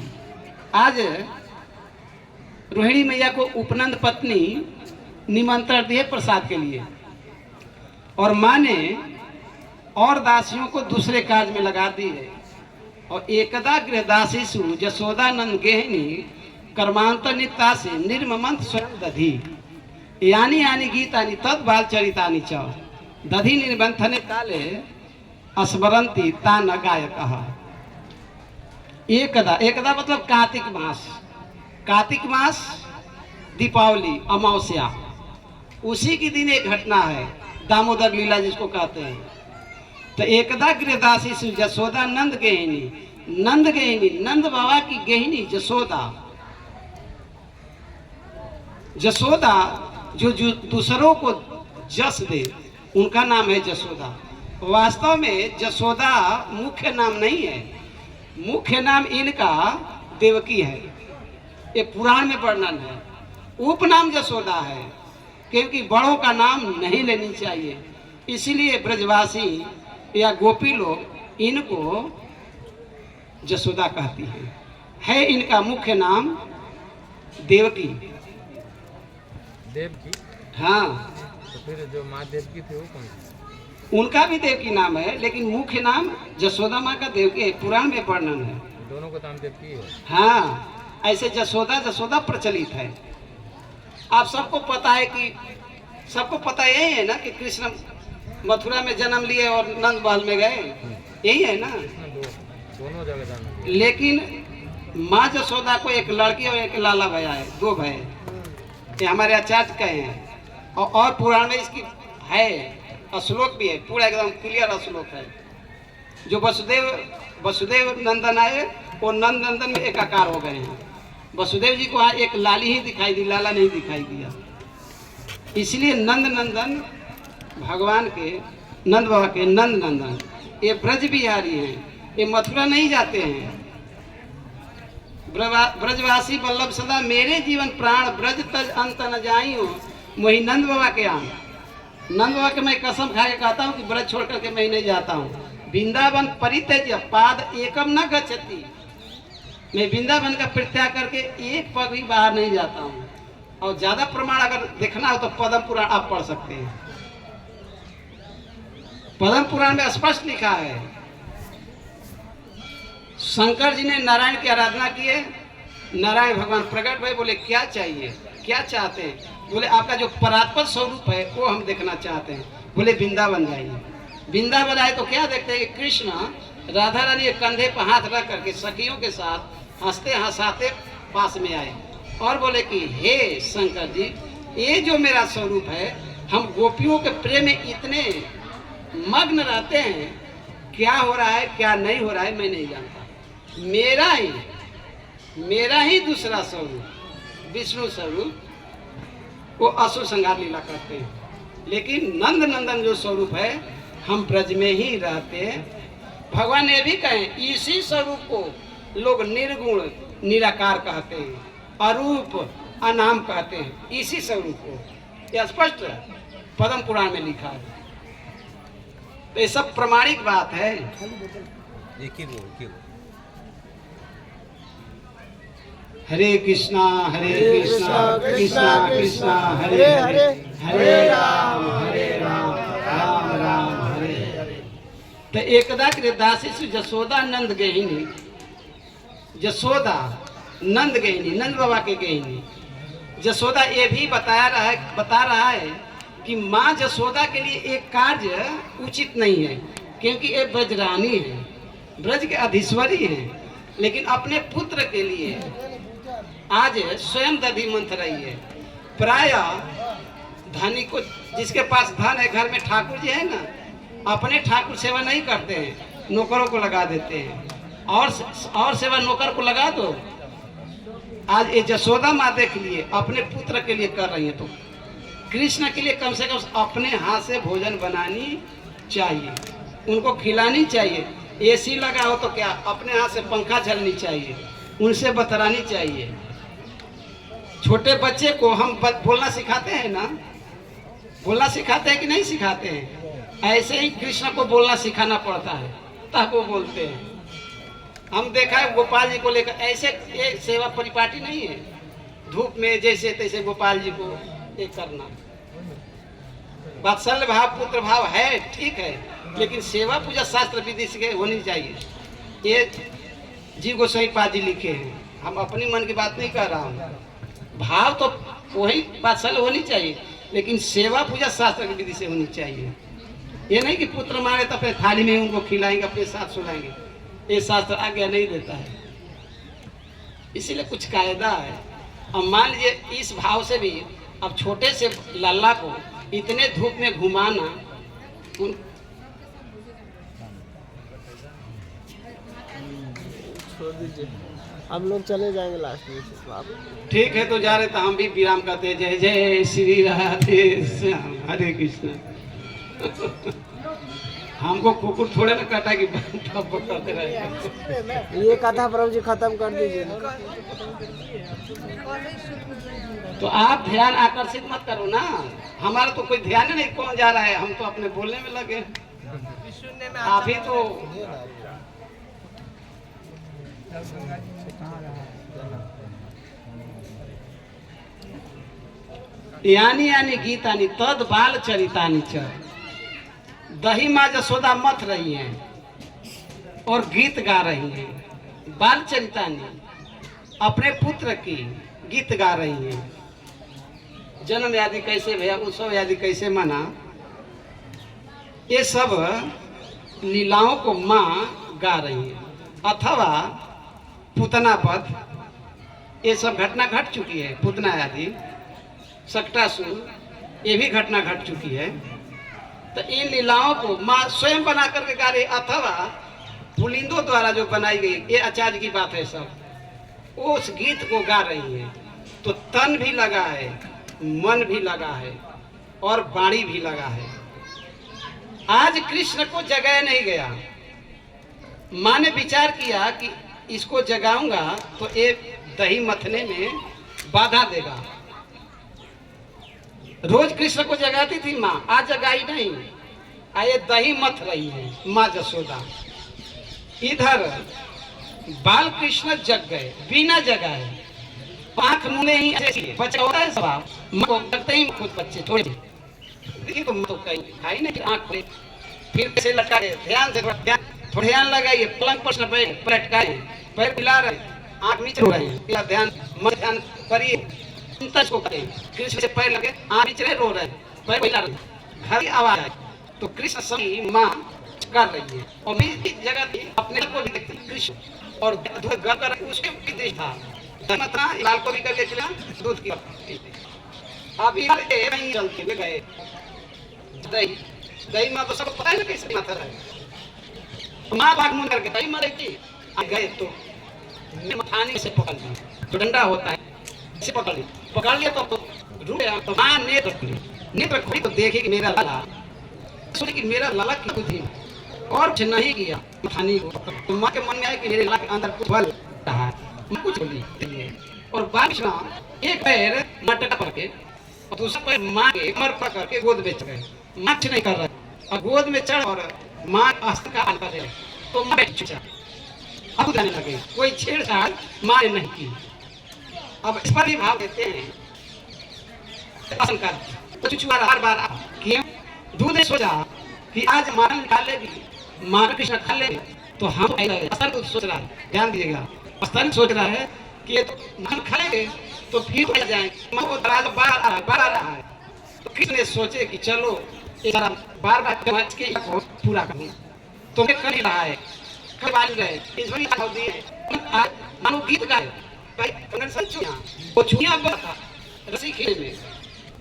आज रोहिणी मैया को उपनंद पत्नी निमंत्रण दिए प्रसाद के लिए, और माँ ने और दासियों को दूसरे कार्य में लगा दी है। और एकदा गृहदासीसु जसोदानंद गेहिनी कर्मांतर नित्ता से निर्ममंत स्वयं दधी यानी यानी गीतानि तद बाल चरितानि च दधी निर्बंथने काले स्मरंती तान गायकः। एकदा, एकदा मतलब कार्तिक मास, कार्तिक मास दीपावली अमावस्या, उसी के दिन एक घटना है दामोदर लीला जिसको कहते हैं। तो एकदा गृहदासी जसोदा नंद गेहिनी, नंद गेहिनी नंद बाबा की गेहिनी जसोदा, जसोदा जो दूसरों को जस दे उनका नाम है जसोदा। वास्तव में जसोदा मुख्य नाम नहीं है, मुख्य नाम इनका देवकी है, ये पुराण में वर्णन है। उपनाम जसोदा है क्योंकि बड़ों का नाम नहीं लेनी चाहिए, इसलिए ब्रजवासी या गोपी लोग इनको जसोदा कहती है इनका मुख्य नाम देवकी। देवकी? हाँ, तो फिर जो माँ देवकी थी वो कौन सी? उनका भी देवकी नाम है, लेकिन मुख्य नाम जसोदा माँ का देवकी है, पुराण में वर्णन है। दोनों का नाम देवकी है? हाँ, ऐसे जसोदा जसोदा प्रचलित है। आप सबको पता है कि सबको पता यही है ना कि कृष्ण मथुरा में जन्म लिए और नंद महल में गए, यही है ना। दोनों जगह जाना। लेकिन माँ जसोदा को एक लड़की और एक लाला भैया है, दो भाई, ये हमारे आचार्य कहे हैं। और पुराण में इसकी है श्लोक भी है, पूरा एकदम क्लियर श्लोक है। जो वसुदेव नंदन आए वो नंद नंदन में एकाकार हो गए हैं। वसुदेव जी को एक लाली ही दिखाई दी, लाला नहीं दिखाई दिया, इसलिए नंद नंदन भगवान के, नंद बाबा के नंद नंदन। ये ब्रज बिहारी हैं, ये मथुरा नहीं जाते हैं। ब्रजवासी वल्लभ सदा मेरे जीवन प्राण ब्रज तज अंत न जाइयो वही नंद बाबा के आम। नंद बाबा के मैं कसम खा के कहता हूँ कि ब्रज छोड़ करके मैं नहीं जाता हूँ। वृंदावन परित्यज्य पाद एकम न गच्छति, मैं वृंदावन का परित्याग करके एक पग भी बाहर नहीं जाता हूँ। और ज्यादा प्रमाण अगर देखना हो तो पद्म पुराण आप पढ़ सकते हैं। पद्म पुराण में स्पष्ट लिखा है, शंकर जी ने नारायण की आराधना की है, नारायण भगवान प्रकट भय, बोले क्या चाहिए, क्या चाहते हैं? बोले आपका जो परात्पर स्वरूप है वो हम देखना चाहते हैं। बोले वृंदावन जाइए। वृंदावन आए तो क्या देखते हैं कि कृष्ण राधा रानी के कंधे पर हाथ रख करके सखियों के साथ हंसते हंसाते पास में आए और बोले कि हे शंकर जी, ये जो मेरा स्वरूप है, हम गोपियों के प्रेम में इतने मग्न रहते हैं, क्या हो रहा है क्या नहीं हो रहा है मैं नहीं जानता। मेरा ही दूसरा स्वरूप विष्णु स्वरूप वो असुर संहार लीला करते हैं, लेकिन नंद नंदन जो स्वरूप है हम ब्रज में ही रहते हैं। भगवान ने भी कहे इसी स्वरूप को लोग निर्गुण निराकार कहते हैं, अरूप अनाम कहते हैं, इसी स्वरूप को। यह स्पष्ट पद्म पुराण में लिखा है। तो ये सब प्रमाणिक बात है। हरे कृष्णा कृष्णा कृष्णा हरे हरे, हरे राम राम राम हरे हरे। तो एकदा दासी जसोदा नंद गेहिनी, जसोदा नंद गेहिनी, नंद बाबा के गेहिनी। जसोदा ये भी बता रहा है कि माँ जसोदा के लिए एक कार्य उचित नहीं है, क्योंकि ये ब्रजरानी है, ब्रज के अधीश्वरी है, लेकिन अपने पुत्र के लिए आज स्वयं दधी मंथ रही है। प्राय धनी को, जिसके पास धन है, घर में ठाकुर जी है ना, अपने ठाकुर सेवा नहीं करते हैं, नौकरों को लगा देते हैं। और सेवा नौकर को लगा दो। आज ये जसोदा माँ देख लिए अपने पुत्र के लिए कर रही है, तो कृष्ण के लिए कम से कम अपने हाथ से भोजन बनानी चाहिए, उनको खिलानी चाहिए। एसी लगा हो तो क्या, अपने हाथ से पंखा झलनी चाहिए, उनसे बतरानी चाहिए। छोटे बच्चे को हम बोलना सिखाते हैं ना, बोलना सिखाते हैं कि नहीं सिखाते हैं? ऐसे ही कृष्ण को बोलना सिखाना पड़ता है, तब वो बोलते हैं। हम देखा है गोपाल जी को लेकर ऐसे एक सेवा परिपाटी नहीं है, धूप में जैसे तैसे गोपाल जी को एक करना। वात्सल्य भाव पुत्र भाव है, ठीक है, लेकिन सेवा पूजा शास्त्र विधि से होनी चाहिए। ये जी गोसाई पाद जी लिखे हैं, हम अपनी मन की बात नहीं कह रहा हूँ। भाव तो वही वात्सल्य होनी चाहिए, लेकिन सेवा पूजा शास्त्र की विधि से होनी चाहिए। ये नहीं कि पुत्र मांगे तो अपने थाली में उनको खिलाएंगे, अपने साथ सुलाएंगे, ये शास्त्र आज्ञा नहीं देता है। इसीलिए कुछ कायदा है। अब मान लीजिए इस भाव से भी अब छोटे से लल्ला को इतने धूप में घुमाना, छोड़ दीजिए, हम लोग चले जाएंगे लास्ट में से, तो आप ठीक है तो जा रहे तो हम भी विराम करते हैं। जय जय श्री राधे श्याम, हरे कृष्ण। हमको कुकुर थोड़े ना काटा कि करते रहे। ये कथा प्रभु जी खत्म कर दीजिए। तो आप ध्यान आकर्षित मत करो ना, हमारा तो कोई ध्यान ही नहीं कौन जा रहा है, हम तो अपने बोलने में लगे। आप ही तो यानी गीतानी तद बाल चरितानी च। दही माँ जसोदा मथ रही हैं और गीत गा रही हैं। बाल चरितानी अपने पुत्र की गीत गा रही हैं। जन्म आदि कैसे भैया, उत्सव आदि कैसे मना, ये सब लीलाओं को माँ गा रही है। अथवा पूतना पद, ये सब घटना घट चुकी है। पूतना आदि सक्टासुर, ये भी घटना घट चुकी है। तो इन लीलाओं को माँ स्वयं बना करके गा रही। अथवा पुलिंदों द्वारा जो बनाई गई, ये आचार्य की बात है, सब उस गीत को गा रही है। तो तन भी लगा है, मन भी लगा है और वाणी भी लगा है। आज कृष्ण को जगाया नहीं गया। माँ ने विचार किया कि इसको जगाऊंगा तो एक दही मथने में बाधा देगा। रोज कृष्ण को जगाती थी माँ, आज जगाई नहीं, आये दही मथ रही है माँ जसोदा। इधर बाल कृष्ण जग गए बिना जगाए। आंख मुने ही ऐसे बच्चा होता है स्वभाव, माँ को लगते ही खुद बच्चे थोड़े देखिए तो तो कहीं खाई नहीं, आंख खोले फिर कैसे लटका दे, ध्यान से थोड़ा ध्यान लगाइए। पलंग पर पलटकाए, पैर पिला रहे, आंख नीचे हो रहे हैं, ध्यान मन ध्यान करिए, चिंता को करें। कृष्ण से पैर लगे, आंख नीचे रहे, रो रहे, पैर पिला रहे, घर की आवाज आए तो कृष्ण सभी माँ कर रही है। और मेरी जगह थी अपने को भी देखती कृष्ण, और कर उसके भी देश था लाल को भी करके खिला दूध की। अभी नहीं चलते हुए गए दही, दही माँ तो सबको पता है ना कैसे माता है। माँ भाग मुंह करके दही माँ रहती गए तो मथानी से पकड़ ली, तो डंडा होता है इसे पकड़ लिया तो रुक गया। तो माँ नेत्र खोली तो देखे कि मेरा लाला, सोचे कि मेरा लाला की बुद्धि और कुछ नहीं किया मथानी को। तो माँ के मन में आया कि मेरे लाला के अंदर कुछ बल रहा है, कुछ बोली। और बारिश एक पैर मटका पकड़ के और दूसरा पैर माँ के कमर पकड़ के गोद में चढ़ गए। माँ कुछ नहीं कर रहा और गोद में चढ़ और माँ हस्त का अंतर है तो माँ बैठ चुका। अब जाने लगे, कोई छेड़छाड़ माँ ने नहीं की। अब इस पर भी भाव देते हैं तो चुचुआ बार बार क्यों दूध ने सोचा कि आज माँ निकालेगी, माँ कृष्ण खा लेगी तो हम सोच रहा है, ध्यान दीजिएगा, सोच रहा है कि ये तो हम खाएंगे तो फिर जाएंगे। माँ को दराज बार आ रहा है तो कृष्ण ने सोचे कि चलो बार बार पूरा करूँ। तो मैं कर ही रहा है, कर गए इस मानो गीत गाए वो चुनिया था रसी खेल में।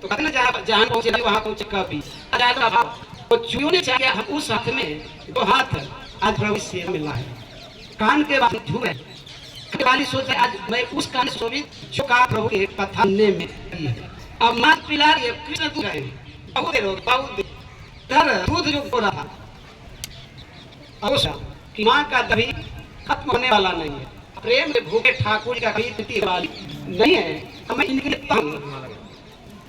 तो कहते ना जहाँ पहुंचे वहां पहुंचे कभी वो चुनियों ने चाहिए हम उस हाथ में दो हाथ आज प्रभु से मिला है। कान के बाद झूमे वाली सोच आज मैं उस कान से जो का प्रभु के कथा ने में है। अब मां पिला रही है, कृष्ण दूध है, बहुत देर हो बहुत देर दूध जो हो रहा था कि मां का दही खत्म होने वाला नहीं है। प्रेम में भूखे ठाकुर का कहीं स्थिति वाली नहीं है। हमें इनके लिए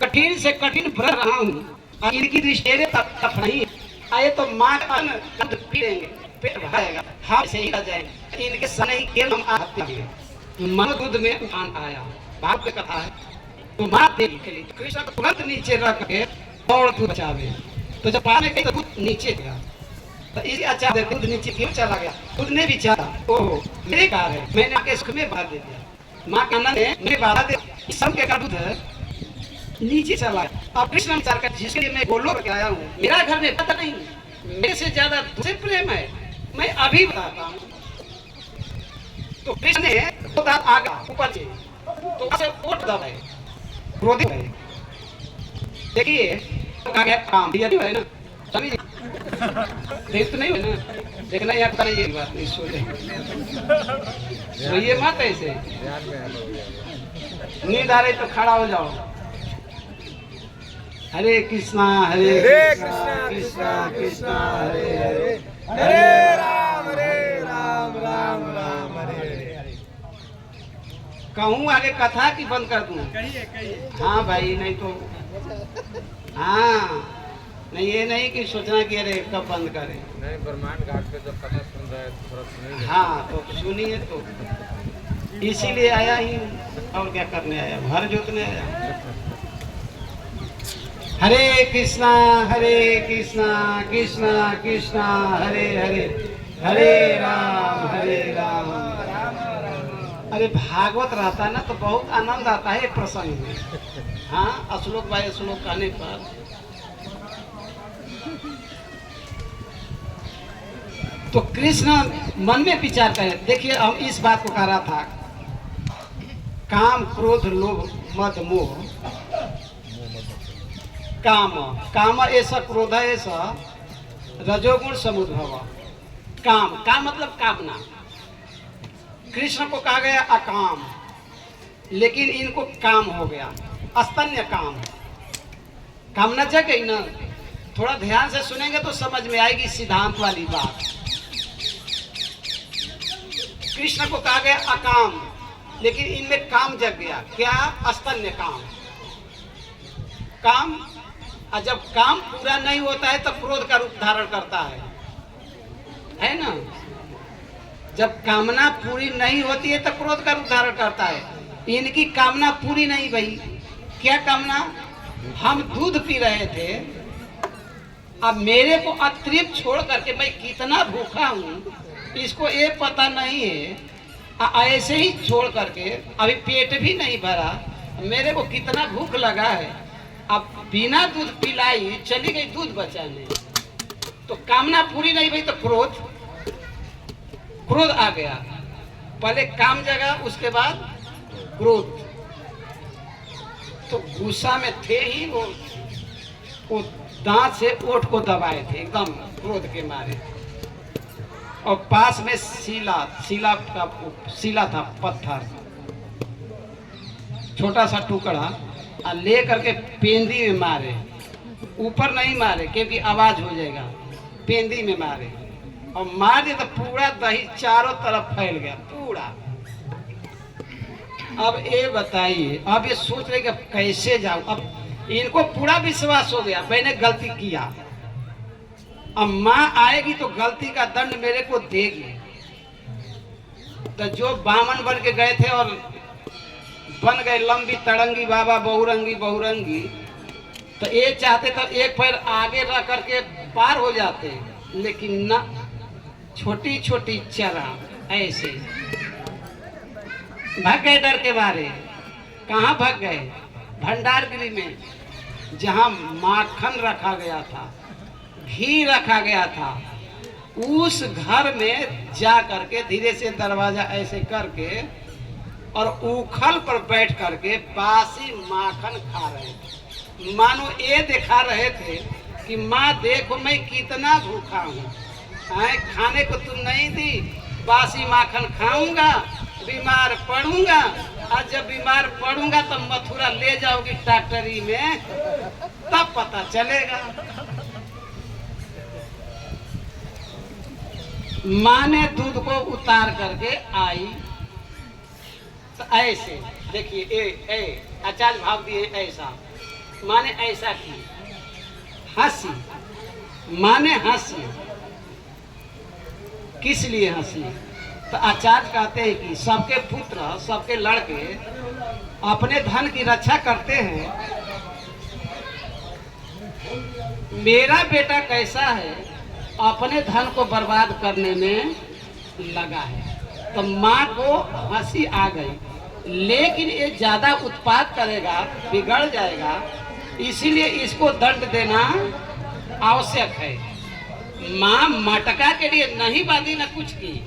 कठिन से कठिन भर रहा हूँ और इनकी दृष्टि तक नहीं आए तो मां का अन्न पी लेंगे, पेट भरेगा, हम से ही रह जाएंगे। इनके सामने ही केवल हम आते हैं। मनो दूध में उफान आया, भाव की कथा है। तो माँ देवी के लिए कृष्ण को तुरंत नीचे रख के दौड़ दूध बचावे। तो जब पाने गई तो दूध नीचे गया, तो इसी अच्छा दूध नीचे क्यों चला गया? दूध ने भी चाहा, ओहो मेरे कार है, मैंने आके इसमें बाहर दे दिया। माँ का आनंद है, मैंने बाहर दे सब के दूध है नीचे चला गया। अब कृष्ण विचार कर, जिसके लिए मैं गोलोक के आया हूँ, मेरा घर में पता नहीं, मेरे से ज्यादा तुझसे प्रेम है, मैं अभी बताता हूँ। तो कृष्ण ने आगा ऊपर से तो उसे ओट दबाए, क्रोधित है। देखिए तो कहा गया काम दिया है ना, समझिए देख तो नहीं है ना, देखना यहाँ पर ये बात नहीं सोचे तो ये मत ऐसे नींद आ रही तो खड़ा हो जाओ। हरे कृष्णा कृष्णा कृष्णा हरे हरे, हरे राम राम राम हरे हरे। कहूँ आगे कथा की बंद कर दूं? हाँ भाई, नहीं तो हाँ नहीं, ये नहीं कि सोचना कि अरे कब बंद करें। नहीं, ब्रह्मांड घाट पे जब कथा सुन रहे हैं थोड़ा सुनिए। हाँ तो सुनिए, तो इसीलिए आया ही हूँ, और क्या करने आया, घर जोतने आया। हरे कृष्णा कृष्णा कृष्णा हरे हरे, हरे राम। अरे भागवत रहता है ना तो बहुत आनंद आता है प्रसंग में। हाँ, श्लोक बाय श्लोक कहने पर तो कृष्ण मन में विचार करें। देखिए, हम इस बात को कह रहा था, काम क्रोध लोभ मद मोह, काम ऐसा क्रोध है ऐसा रजोगुण समुद्भव। काम मतलब कामना। कृष्ण को कहा गया अकाम, लेकिन इनको काम हो गया, अस्तन्य काम। कामना जग गई ना, थोड़ा ध्यान से सुनेंगे तो समझ में आएगी सिद्धांत वाली बात। कृष्ण को कहा गया अकाम, लेकिन इनमें काम जग गया। क्या? अस्तन्य काम। और जब काम पूरा नहीं होता है तब क्रोध का रूप धारण करता है ना। जब कामना पूरी नहीं होती है तब क्रोध का रूप धारण करता है। इनकी कामना पूरी नहीं भई। क्या कामना? हम दूध पी रहे थे, अब मेरे को अतृप्त छोड़ करके मैं कितना भूखा हूँ इसको ये पता नहीं है। ऐसे ही छोड़ करके अभी पेट भी नहीं भरा, मेरे को कितना भूख लगा है, अब बिना दूध पिलाई चली गई दूध बचाने। तो कामना पूरी नहीं हुई तो क्रोध आ गया। पहले काम जगा, उसके बाद क्रोध। तो गुस्सा में थे ही वो दांत से ओठ को दबाए थे एकदम क्रोध के मारे। और पास में सीला था, पत्थर छोटा सा टुकड़ा, ले करके पेंदी में मारे। ऊपर नहीं मारे क्योंकि आवाज हो जाएगा, पेंदी में मारे। और मार दिया तो पूरा दही चारों तरफ फैल गया पूरा। अब ये बताइए, अब ये सोच रहे कि अब कैसे जाऊं। अब इनको पूरा विश्वास हो गया मैंने गलती किया, अब माँ आएगी तो गलती का दंड मेरे को देगी। तो जो बामन बन के गए थे और बन गए लंबी तड़ंगी बाबा बहुरंगी, तो ये चाहते तो एक पैर आगे रह करके पार हो जाते, लेकिन ना, छोटी छोटी चरा ऐसे भाग गए डर के मारे। कहाँ भाग गए? भंडारगिरी में, जहाँ माखन रखा गया था, घी रखा गया था, उस घर में जा करके धीरे से दरवाजा ऐसे करके और उखल पर बैठ करके बासी माखन खा रहे थे। मानो ये दिखा रहे थे कि माँ देखो मैं कितना भूखा हूँ, खाने को तुम नहीं दी, बासी माखन खाऊंगा, बीमार पड़ूंगा, और जब बीमार पड़ूंगा तो मथुरा ले जाओगी डॉक्टरी में, तब पता चलेगा। माँ ने दूध को उतार करके आई तो ऐसे देखिए, आचार्य भाव दिए ऐसा, माँ ने ऐसा की, हंसी। माँ ने हंसी, किस लिए हंसी? तो आचार्य कहते हैं कि सबके पुत्र, सबके लड़के अपने धन की रक्षा करते हैं, मेरा बेटा कैसा है, अपने धन को बर्बाद करने में लगा है। तो माँ को हंसी आ गई, लेकिन ये ज्यादा उत्पात करेगा, बिगड़ जाएगा, इसीलिए इसको दंड देना आवश्यक है। माँ मटका के लिए नहीं बांधी ना कुछ की,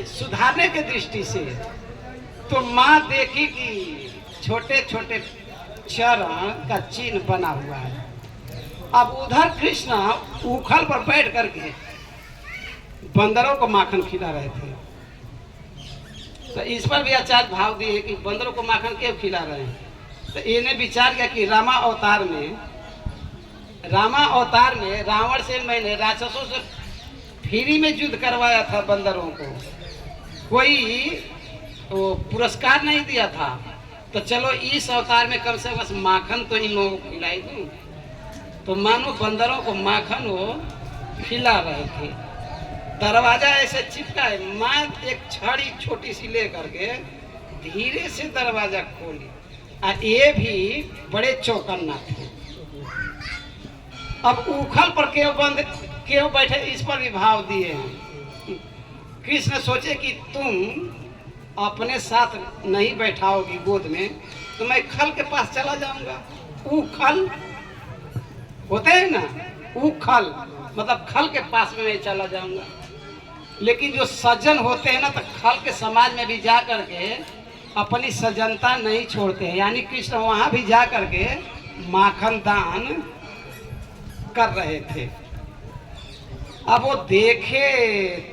सुधारने के दृष्टि से। तो माँ देखी कि छोटे छोटे चरण का चिन्ह बना हुआ है। अब उधर कृष्ण उखल पर बैठ करके बंदरों को माखन खिला रहे थे। तो इस पर भी आचार्य भाव दिए कि बंदरों को माखन क्यों खिला रहे हैं। तो इन्हें विचार किया कि रामा अवतार में रावण से मैंने राक्षसों से फ्री में युद्ध करवाया था। बंदरों को कोई तो पुरस्कार नहीं दिया था, तो चलो इस अवतार में कम से कम माखन तो इन लोगों को खिलाई दूं। तो मानो बंदरों को माखन वो खिला रहे थे। दरवाजा ऐसे चिपका है, माँ एक छड़ी छोटी सी ले करके धीरे से दरवाजा खोली, और ये भी बड़े चौकन्ना थे। अब उखल पर क्यों बैठे, इस पर भी भाव दिए हैं। कृष्ण सोचे कि तुम अपने साथ नहीं बैठाओगी गोद में, तो मैं खल के पास चला जाऊंगा। उखल होते हैं ना, उखल मतलब खल के पास में मैं चला जाऊंगा। लेकिन जो सज्जन होते हैं ना, तो खल के समाज में भी जा करके अपनी सज्जनता नहीं छोड़ते हैं। यानी कृष्ण वहां भी जा करके माखन दान कर रहे थे। अब वो देखे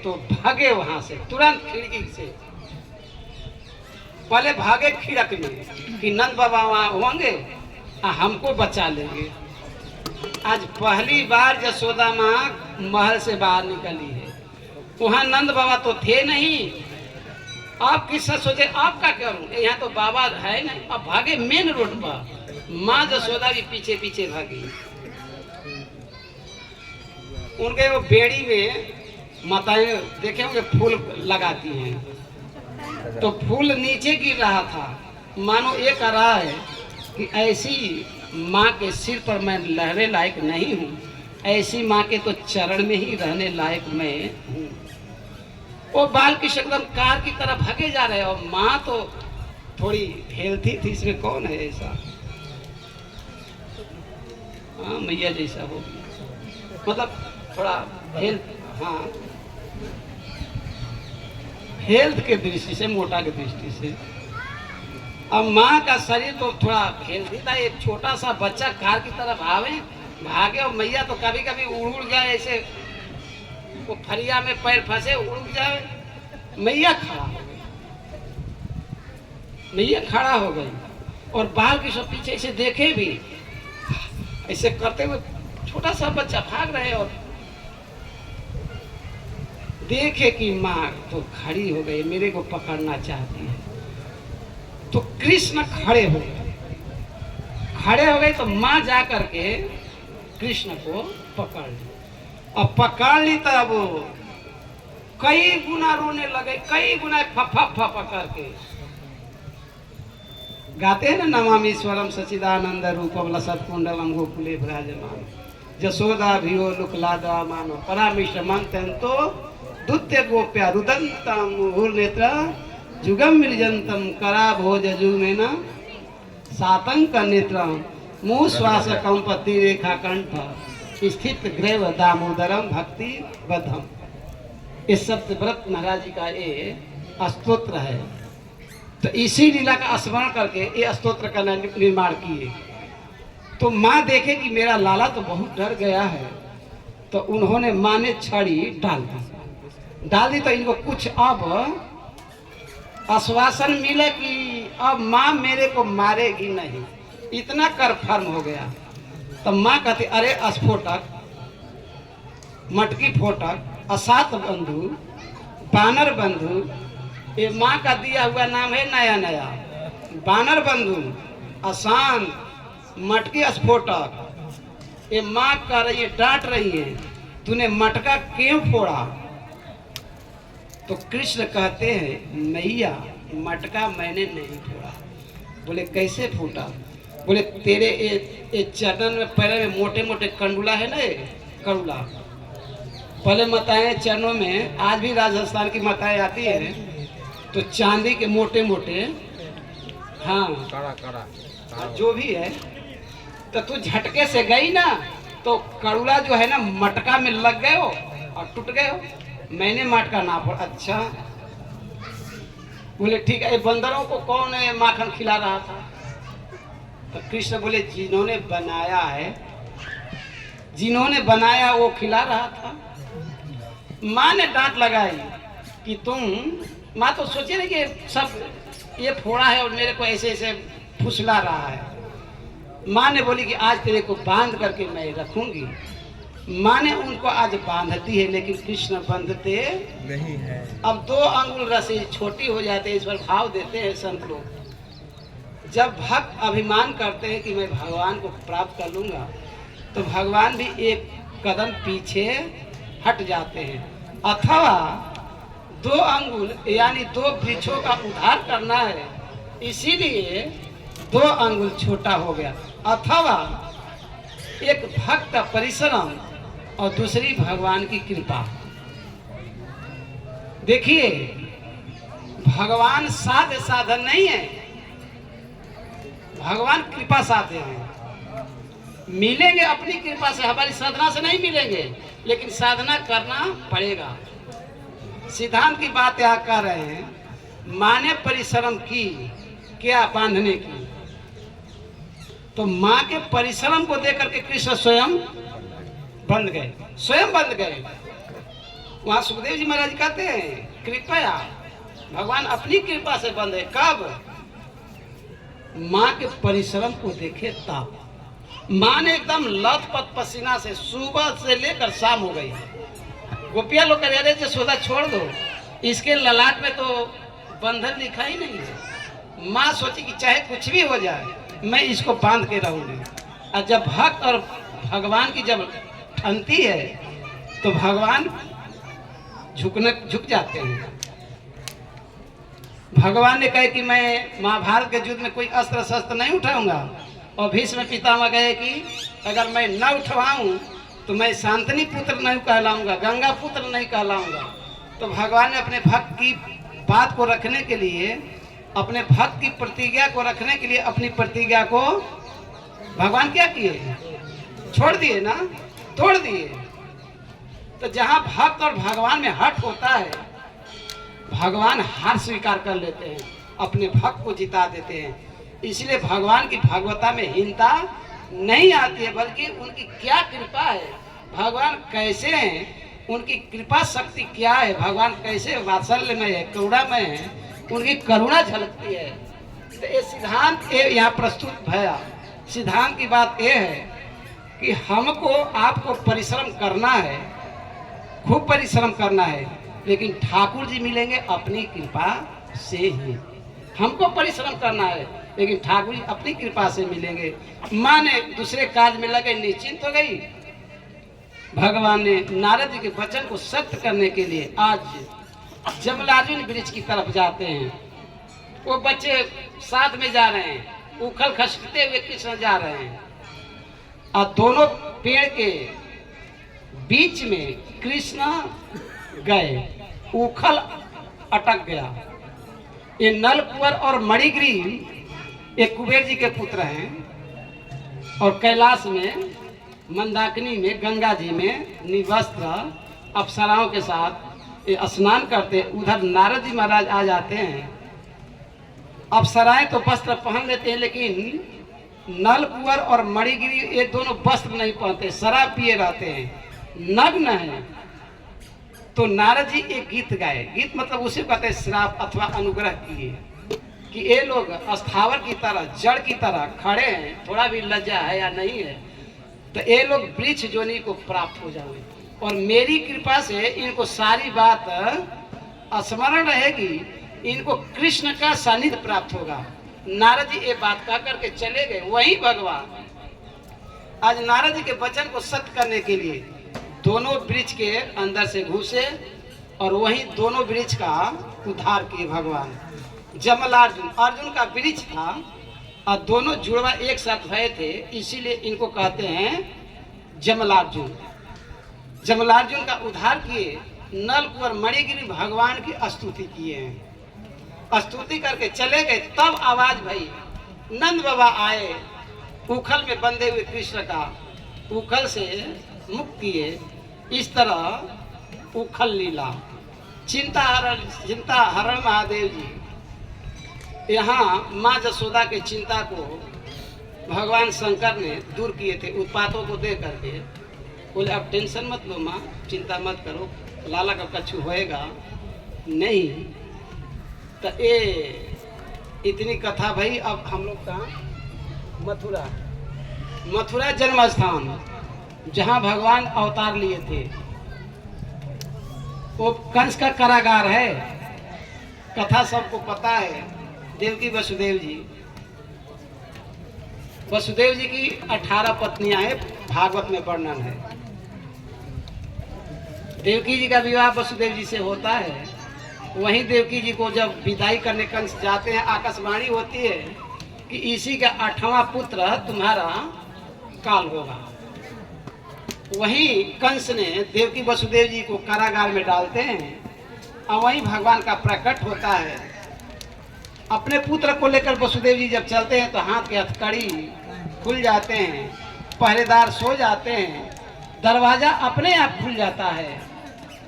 तो भागे वहां से, तुरंत खिड़की से। पहले भागे खिड़क में कि नंद बाबा वहां होंगे, हमको बचा लेंगे। आज पहली बार यशोदा माँ महल से बाहर निकली है, वहां नंद बाबा तो थे नहीं। आप किससे सोचे आप क्या करूं, यहाँ तो बाबा है नहीं। अब भागे मेन रोड पर, माँ यशोदा भी पीछे पीछे भागी। उनके वो बेड़ी में माताएं देखे होंगे फूल लगाती हैं, तो फूल नीचे गिर रहा था। मानो ये कह रहा है कि ऐसी माँ के सिर पर मैं लहरे लायक नहीं हूँ, ऐसी माँ के तो चरण में ही रहने लायक मैं हूँ। वो बाल की एकदम कार की तरफ भागे जा रहे, और माँ तो थोड़ी हेल्थी थी, इसमें कौन है ऐसा, हाँ मैया जैसा हो, मतलब थोड़ा हेल्थ, हाँ हेल्थ के दृष्टि से, मोटा के दृष्टि से। अब माँ का शरीर तो थोड़ा हेल्थी था। एक छोटा सा बच्चा कार की तरफ भागे, और मैया तो कभी कभी उड़ जाए, ऐसे वो फरिया में पैर फंसे उड़ जाए। मैया खड़ा हो गई, और बाल की सब पीछे से देखे भी, ऐसे करते हुए छोटा सा बच्चा भाग रहे, और देखे कि माँ तो खड़ी हो गई, मेरे को पकड़ना चाहती है। तो कृष्ण खड़े हो गए, तो माँ जा करके कृष्ण को पकड़ ली। अब पकड़ ली तब कई गुना रोने लगे, कई गुना फपा करके गाते हैं ना, नमामीश्वरम सचिदानंद रूपम लसत्कुंडलम गोकुले विराजमान जसोदा भियो लुकलादा मानो परामिश्रमंतो दुत्य गोप्या रुदंतम मुहुर्नेत्र जुगम मिलजंतम करा भोज जुमेना सातंक नेत्रम मुँह श्वास कंपति रेखा कंठ स्थित ग्रैव दामोदरम भक्ति बद्धम। इस सत्यव्रत महाराज जी का ये स्तोत्र है। तो इसी लीला का स्मरण करके ये स्तोत्र का निर्माण किए। तो माँ देखे कि मेरा लाला तो बहुत डर गया है, तो उन्होंने माँ ने छड़ी डाल दी। तो इनको कुछ अब आश्वासन मिले कि अब माँ मेरे को मारेगी नहीं, इतना कन्फर्म हो गया। तो माँ कहती अरे स्फोटक, मटकी फोटक, असात बंधु, बानर बंधु, ये माँ का दिया हुआ नाम है नया नया। बानर बंधु, अशांत, मटकी स्फोटक, ये माँ कर रही है, डांट रही है, तूने मटका क्यों फोड़ा? तो कृष्ण कहते हैं मैया मटका मैंने नहीं फोड़ा। बोले कैसे फूटा? बोले तेरे ये चरणन में पैर में मोटे मोटे कंडुला है ना, ये करुला। पहले माताएं चरणों में, आज भी राजस्थान की माताएं आती है तो चांदी के मोटे मोटे, हाँ कड़ा जो भी है, तो तू झटके से गई ना तो करुला जो है ना मटका में लग गए हो और टूट गए हो। मैंने मटका ना फोड़ा। अच्छा, बोले ठीक है। बंदरों को कौन है माखन खिला रहा था? तो कृष्ण बोले जिन्होंने बनाया है, जिन्होंने बनाया वो खिला रहा था। माँ ने डांट लगाई कि तुम, माँ तो सोचे ना कि सब ये फोड़ा है और मेरे को ऐसे ऐसे फुसला रहा है। माँ ने बोली कि आज तेरे को बांध करके मैं रखूंगी। माँ ने उनको आज बांधती है, लेकिन कृष्ण बंधते नहीं है। अब 2 अंगुल रस्सी छोटी हो जाते हैं, इस पर भाव देते हैं संत लोग। जब भक्त अभिमान करते हैं कि मैं भगवान को प्राप्त कर लूंगा, तो भगवान भी एक कदम पीछे हट जाते हैं। अथवा 2 अंगुल यानी 2 वृक्षों का उद्धार करना है, इसीलिए 2 अंगुल छोटा हो गया। अथवा एक भक्त का परिश्रम और दूसरी भगवान की कृपा। देखिए, भगवान साध्य साधन नहीं है, भगवान कृपा साध्य है। मिलेंगे अपनी कृपा से, हमारी साधना से नहीं मिलेंगे, लेकिन साधना करना पड़ेगा। सिद्धांत की बात यहाँ कर रहे हैं। माँ ने परिश्रम की, क्या? बांधने की। तो माँ के परिश्रम को देख करके कृष्ण स्वयं बंध गए, स्वयं बंध गए। वहां सुखदेव जी महाराज कहते हैं कृपया भगवान अपनी कृपा से बंधे। कब? माँ के परिश्रम को देखे तब। माँ ने एकदम लथपथ पसीना से सुबह से लेकर शाम हो गई। गोपिया लोग कह रहे जसोदा छोड़ दो, इसके ललाट में तो बंधन लिखा ही नहीं है। माँ सोची कि चाहे कुछ भी हो जाए मैं इसको बांध के रहूंगी। और जब भक्त और भगवान की जब ठनती है तो भगवान झुक जाते हैं। भगवान ने कहे कि मैं महाभारत के युद्ध में कोई अस्त्र शस्त्र नहीं उठाऊंगा, और भीष्म पितामह कहे कि अगर मैं न उठवाऊं तो मैं शांतनी पुत्र नहीं कहलाऊंगा, गंगा पुत्र नहीं कहलाऊंगा। तो भगवान ने अपने भक्त की बात को रखने के लिए, अपने भक्त की प्रतिज्ञा को रखने के लिए अपनी प्रतिज्ञा को भगवान क्या किए? छोड़ दिए ना, तोड़ दिए। तो जहां भक्त और भगवान में हट होता है, भगवान हार स्वीकार कर लेते हैं, अपने भक्त को जिता देते हैं। इसलिए भगवान की भगवता में हीनता नहीं आती है, बल्कि उनकी क्या कृपा है, भगवान कैसे हैं, उनकी कृपा शक्ति क्या है, भगवान कैसे वात्सल्यमय है, करुणामय है, उनकी करुणा झलकती है। तो ये सिद्धांत यहाँ प्रस्तुत भया। सिद्धांत की बात यह है कि हमको आपको परिश्रम करना है, खूब परिश्रम करना है, लेकिन ठाकुर जी मिलेंगे अपनी कृपा से ही। हमको परिश्रम करना है, लेकिन ठाकुर जी अपनी कृपा से मिलेंगे। माँ ने दूसरे काज में लगे, निश्चिंत हो गई। भगवान ने नारद जी के वचन को सत्य करने के लिए आज जमलार्जुन वृक्ष की तरफ जाते हैं। वो बच्चे साथ में जा रहे हैं, उखल खसकते हुए कृष्ण जा रहे हैं, और दोनों पेड़ के बीच में कृष्ण गए, उखल अटक गया। ये नलकुंवर और मणिग्रीव एक कुबेर जी के पुत्र हैं, और कैलाश में मंदाकिनी में गंगा जी में निवस्त्र अप्सराओं के साथ ये स्नान करते। उधर नारद जी महाराज आ जाते हैं। अप्सराएं तो वस्त्र पहन लेते हैं, लेकिन नलकुंवर और मणिगिरी ये दोनों वस्त्र नहीं पहनते, शराब पिए रहते हैं, नग्न है। तो नारद जी एक गीत गाए। गीत मतलब उसे कहते हैं श्राप अथवा अनुग्रह किए कि ये लोग अस्थावर की तरह, जड़ की तरह खड़े हैं, थोड़ा भी लज्जा है या नहीं है, तो ये लोग वृक्ष जोनि को प्राप्त हो जाए, और मेरी कृपा से इनको सारी बात स्मरण रहेगी, इनको कृष्ण का सानिध्य प्राप्त होगा। नारद जी ये बात कह करके चले गए। वही भगवान आज नारद जी के वचन को सत्य करने के लिए दोनों वृक्ष के अंदर से घुसे और वहीं दोनों वृक्ष का उद्धार किए भगवान। जमलार्जुन अर्जुन का वृक्ष था और दोनों जुड़वा एक साथ भये थे, इसीलिए इनको कहते हैं जमलार्जुन। जमलार्जुन का उद्धार किए, नल कुंवर मणिगिरी भगवान की स्तुति किए हैं। स्तुति करके चले गए, तब आवाज भई, नंद बाबा आए, उखल में बंधे हुए कृष्ण का उखल से मुक्त किए। इस तरह उखल लीला, चिंता हरण महादेव जी यहाँ माँ जसोदा के चिंता को भगवान शंकर ने दूर किए थे उत्पातों को दे करके। बोले अब टेंशन मत लो माँ, चिंता मत करो, लाला का कछु होएगा नहीं। तो ये इतनी कथा भाई। अब हम लोग कहाँ, मथुरा जन्म स्थान जहाँ भगवान अवतार लिए थे, वो कंस का कारागार है। कथा सबको पता है। देवकी वसुदेव जी की 18 पत्नियां हैं, भागवत में वर्णन है। देवकी जी का विवाह वसुदेव जी से होता है। वहीं देवकी जी को जब विदाई करने कंस जाते हैं, आकाशवाणी होती है कि इसी का 8वां पुत्र तुम्हारा काल होगा। वहीं कंस ने देवकी वसुदेव जी को कारागार में डालते हैं और वहीं भगवान का प्रकट होता है। अपने पुत्र को लेकर वसुदेव जी जब चलते हैं तो हाथ के हथकड़ी खुल जाते हैं, पहरेदार सो जाते हैं, दरवाजा अपने आप खुल जाता है।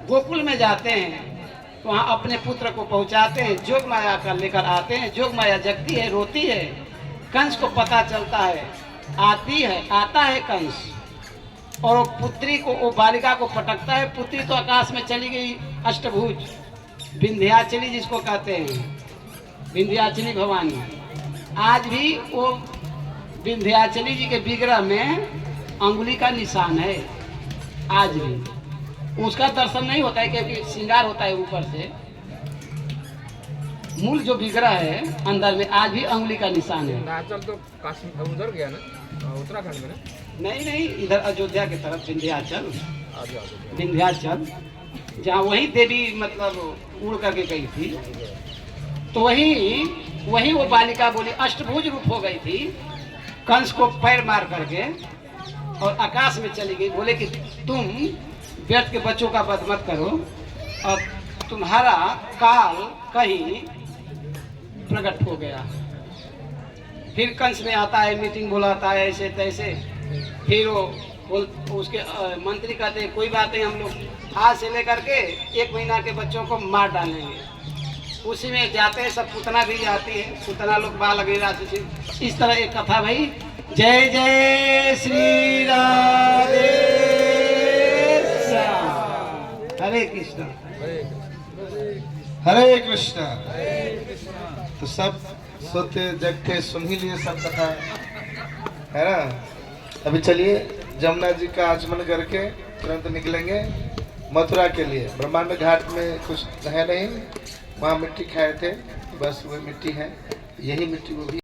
गोकुल में जाते हैं, वहाँ अपने पुत्र को पहुँचाते हैं, जोग माया कर लेकर आते हैं। जोग माया जगती है, रोती है। कंस को पता चलता है, आता है कंस और वो पुत्री को, वो बालिका को पटकता है। पुत्री तो आकाश में चली गई, अष्टभुज विंध्याचली जिसको कहते हैं, विंध्याचली भवानी। आज भी वो विंध्याचली जी के विग्रह में अंगुली का निशान है। आज भी उसका दर्शन नहीं होता है क्योंकि श्रृंगार होता है ऊपर से। मूल जो विग्रह है अंदर में आज भी अंगुली का निशान है। विंध्याचल तो काशी उधर गया ना, उत्तराखंड में ना? नहीं, इधर अयोध्या की तरफ विंध्याचल जहाँ वही देवी मतलब उड़ करके गई थी। तो वही वो बालिका बोली, अष्टभुज रूप हो गई थी, कंस को पैर मार करके और आकाश में चली गई। बोले कि तुम व्यर्थ के बच्चों का वध मत करो और तुम्हारा काल कहीं प्रकट हो गया। फिर कंस में आता है, मीटिंग बुलाता है, ऐसे तैसे। फिर वो उसके मंत्री कहते हैं कोई बात नहीं, हम लोग आज से लेकर के 1 महीना के बच्चों को मार डालेंगे। उसी में जाते हैं, सब पुतना भी जाती है, पुतना लोग बाल वगैरह से। इस तरह एक कथा भाई। जय जय श्री राधे श्याम। हरे कृष्ण हरे कृष्ण। तो सब सोते जगते सुन ही लिए सब कथा, है ना। अभी चलिए जमुना जी का आचमन करके तुरंत निकलेंगे मथुरा के लिए। ब्रह्मांड घाट में कुछ है नहीं, वहाँ मिट्टी खाए थे, बस वही मिट्टी है, यही मिट्टी वो भी